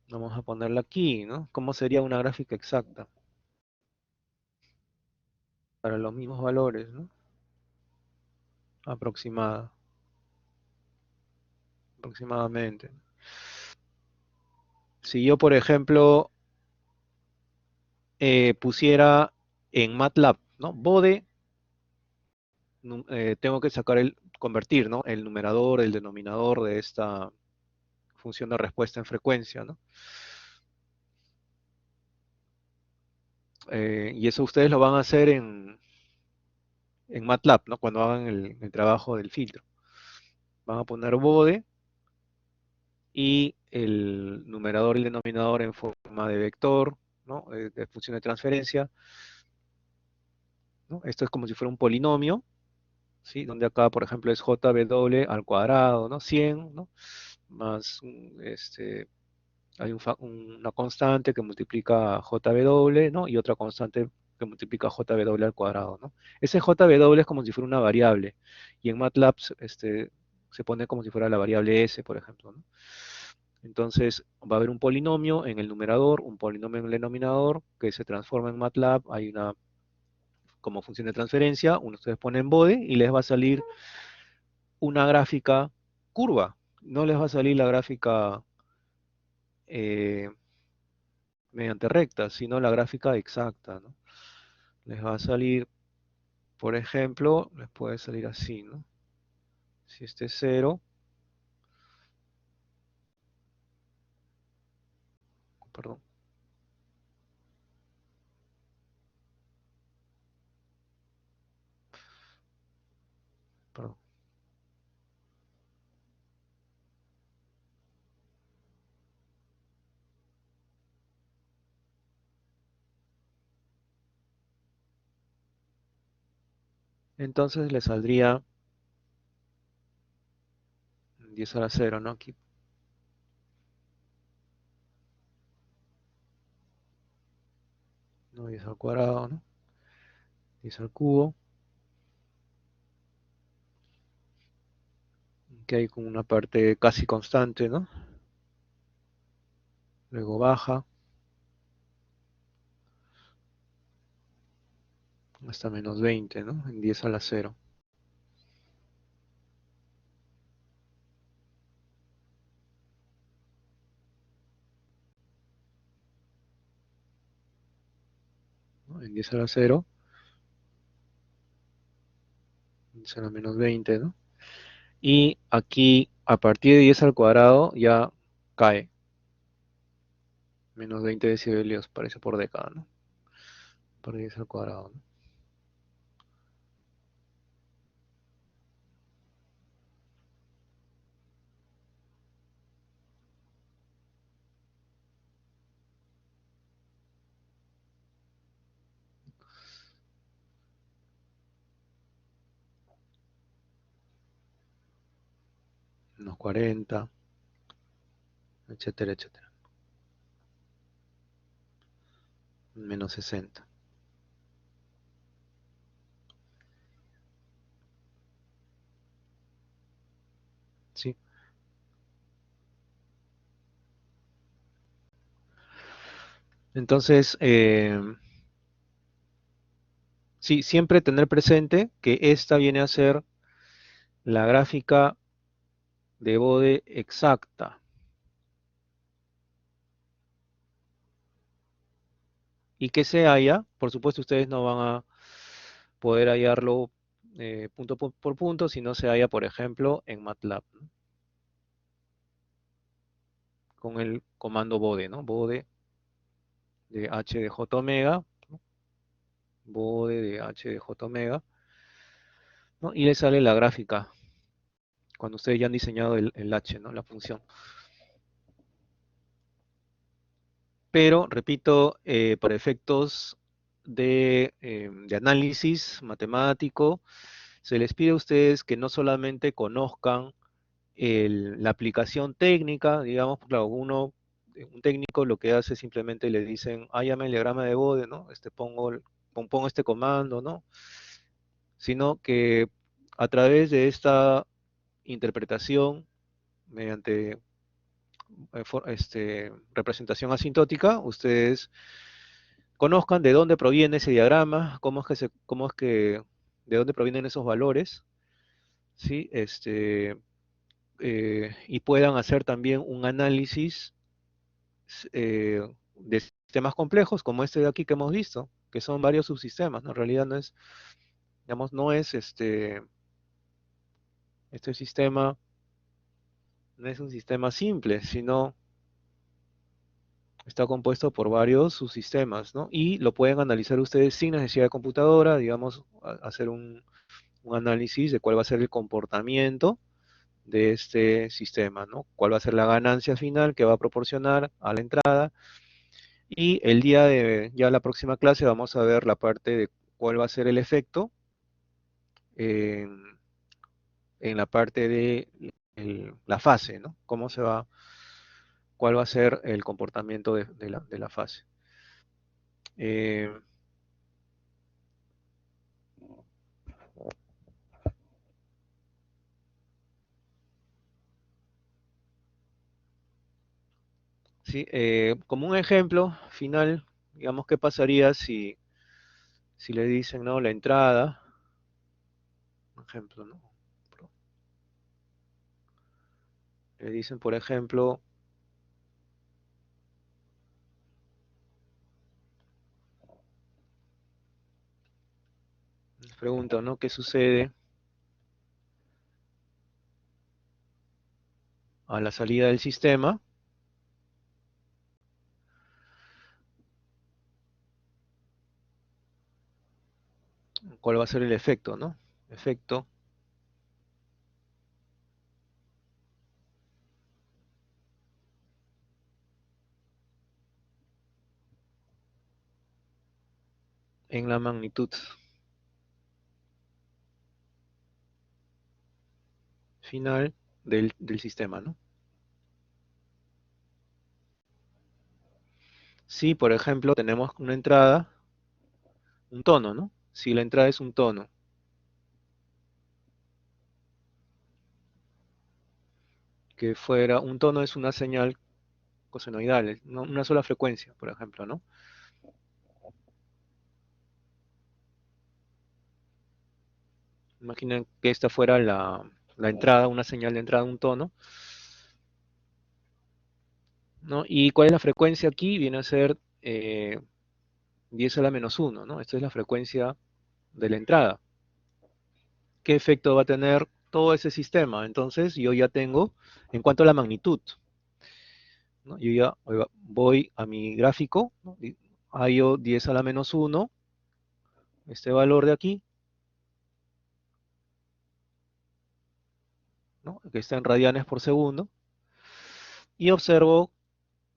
vamos a ponerla aquí, ¿no? ¿Cómo sería una gráfica exacta? Para los mismos valores, ¿no? Aproximada, aproximadamente. Si yo, por ejemplo, pusiera en MATLAB, ¿no? Bode, tengo que convertir, ¿no? El numerador, el denominador de esta función de respuesta en frecuencia, ¿no? Y eso ustedes lo van a hacer en MATLAB, ¿no? Cuando hagan el trabajo del filtro. Van a poner bode y el numerador y el denominador en forma de vector, ¿no? De función de transferencia, ¿no? Esto es como si fuera un polinomio, ¿sí? Donde acá, por ejemplo, es jw al cuadrado, ¿no? 100, ¿no? Más, hay una constante que multiplica jw, ¿no? Y otra constante que multiplica jw al cuadrado, ¿no? Ese jw es como si fuera una variable, y en MATLAB se pone como si fuera la variable s, por ejemplo, ¿no? Entonces va a haber un polinomio en el numerador, un polinomio en el denominador, que se transforma en MATLAB, hay una como función de transferencia, ustedes ponen bode y les va a salir una gráfica curva, no les va a salir la gráfica eh, mediante recta, sino la gráfica exacta, ¿no? Les va a salir, por ejemplo, les puede salir así, ¿no? Si este es 0, perdón, perdón. Entonces le saldría 10 a la 0, ¿no? Aquí, ¿no? 10 al cuadrado, ¿no? 10 al cubo, que hay con una parte casi constante, ¿no? Luego baja hasta menos 20, ¿no? En 10 a la 0, ¿no? En 10 a la 0, 10 a la menos 20, ¿no? Y aquí, a partir de 10 al cuadrado, ya cae. Menos 20 decibelios, parece por década, ¿no? Por 10 al cuadrado, ¿no? menos 40, etcétera, etcétera. Menos 60. ¿Sí? Entonces, sí, siempre tener presente que esta viene a ser la gráfica de Bode exacta. Y que se halla, por supuesto ustedes no van a poder hallarlo punto por punto, si no se halla, por ejemplo, en MATLAB, ¿no? Con el comando Bode, ¿no? Bode de h de j omega, ¿no? Bode de h de j omega, ¿no? Y le sale la gráfica cuando ustedes ya han diseñado el h, ¿no? La función. Pero, repito, para efectos de análisis matemático, se les pide a ustedes que no solamente conozcan la aplicación técnica, digamos, claro, un técnico lo que hace simplemente le dicen, hállame el diagrama de Bode, ¿no? Pongo este comando, ¿no? Sino que a través de esta interpretación, mediante representación asintótica, ustedes conozcan de dónde proviene ese diagrama, de dónde provienen esos valores, ¿sí? Y puedan hacer también un análisis de sistemas complejos, como este de aquí que hemos visto, que son varios subsistemas, ¿no? En realidad no es, digamos, no es este sistema, no es un sistema simple, sino está compuesto por varios subsistemas, ¿no? Y lo pueden analizar ustedes sin necesidad de computadora, digamos, hacer un análisis de cuál va a ser el comportamiento de este sistema, ¿no? Cuál va a ser la ganancia final que va a proporcionar a la entrada. Y ya la próxima clase vamos a ver la parte de cuál va a ser el efecto en, en la parte de la fase, ¿no? Cuál va a ser el comportamiento de la fase. Eh, sí, como un ejemplo final, digamos, ¿qué pasaría si le dicen, ¿no? La entrada, por ejemplo, ¿no? Le dicen, por ejemplo, les pregunto, ¿no? ¿Qué sucede a la salida del sistema? ¿Cuál va a ser el efecto, ¿no? Efecto en la magnitud final del sistema, ¿no? Si, por ejemplo, tenemos una entrada, un tono, ¿no? Si la entrada es un tono, que fuera, un tono es una señal cosenoidal, una sola frecuencia, por ejemplo, ¿no? Imaginen que esta fuera la entrada, una señal de entrada, un tono, ¿no? ¿Y cuál es la frecuencia aquí? Viene a ser 10 a la menos uno, ¿no? Esta es la frecuencia de la entrada. ¿Qué efecto va a tener todo ese sistema? Entonces yo ya tengo, en cuanto a la magnitud, ¿no? Yo ya voy a mi gráfico, ¿no? Y hallo 10 a la menos uno, este valor de aquí, ¿no? Que está en radianes por segundo, y observo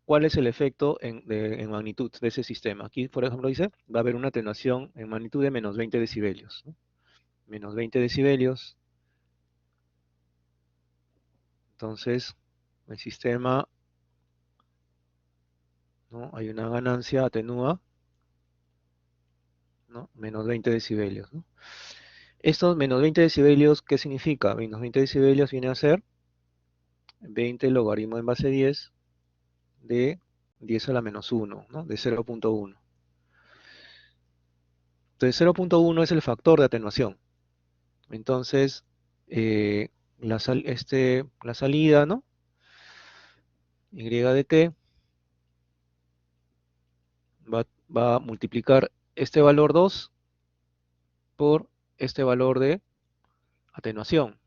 cuál es el efecto en magnitud de ese sistema. Aquí, por ejemplo, dice, va a haber una atenuación en magnitud de menos 20 decibelios, ¿no? Menos 20 decibelios. Entonces, el sistema, ¿no? Hay una ganancia, atenúa, ¿no? Menos 20 decibelios, ¿no? Estos menos 20 decibelios, ¿qué significa? Menos 20 decibelios viene a ser 20 logaritmo en base 10 de 10 a la menos 1, ¿no? De 0.1. Entonces 0.1 es el factor de atenuación. Entonces, la salida, ¿no? Y de t va a multiplicar este valor 2 por este valor de atenuación,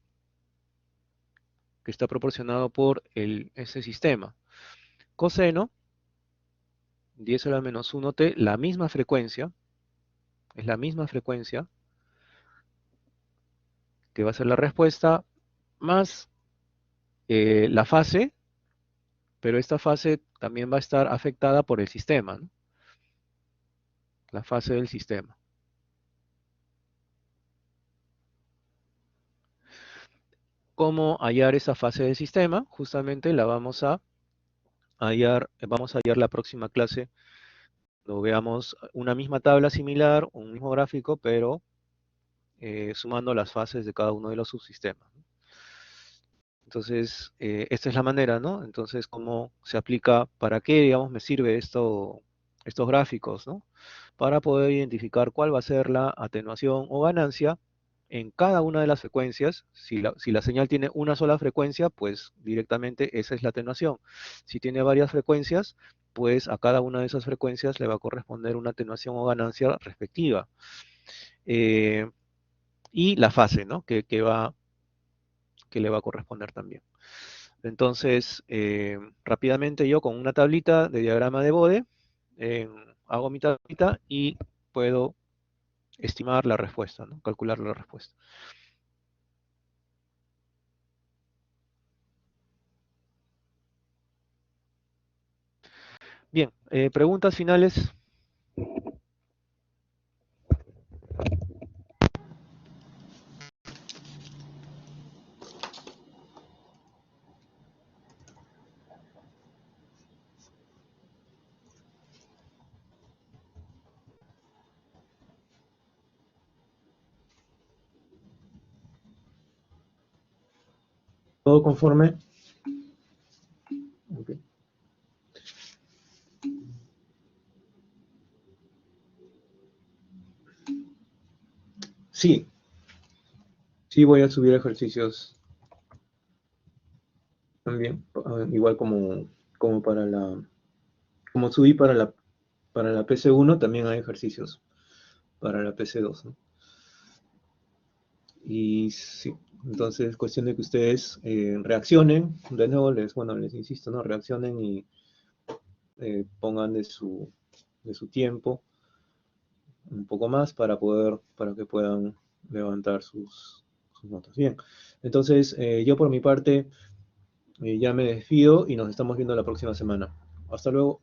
que está proporcionado por ese sistema. Coseno, 10 a la menos 1t, la misma frecuencia, es la misma frecuencia, que va a ser la respuesta, más la fase, pero esta fase también va a estar afectada por el sistema, ¿no? La fase del sistema. ¿Cómo hallar esa fase del sistema? Justamente la vamos a hallar la próxima clase. Lo veamos una misma tabla similar, un mismo gráfico, pero sumando las fases de cada uno de los subsistemas. Entonces, esta es la manera, ¿no? Entonces, ¿cómo se aplica? ¿Para qué, digamos, me sirve estos gráficos, ¿no? Para poder identificar cuál va a ser la atenuación o ganancia en cada una de las frecuencias. Si la señal tiene una sola frecuencia, pues directamente esa es la atenuación. Si tiene varias frecuencias, pues a cada una de esas frecuencias le va a corresponder una atenuación o ganancia respectiva. Y la fase, ¿no? Que le va a corresponder también. Entonces, rápidamente yo con una tablita de diagrama de Bode, hago mi tablita y puedo estimar la respuesta, ¿no? Calcular la respuesta. Bien, preguntas finales. ¿Todo conforme? Okay. Sí, sí voy a subir ejercicios también, igual como como subí para la PC1, también hay ejercicios para la PC2, ¿no? Y sí, entonces es cuestión de que ustedes reaccionen, de nuevo les insisto, ¿no? Reaccionen y pongan de su tiempo un poco más para que puedan levantar sus notas. Bien, entonces yo por mi parte ya me despido y nos estamos viendo la próxima semana. Hasta luego.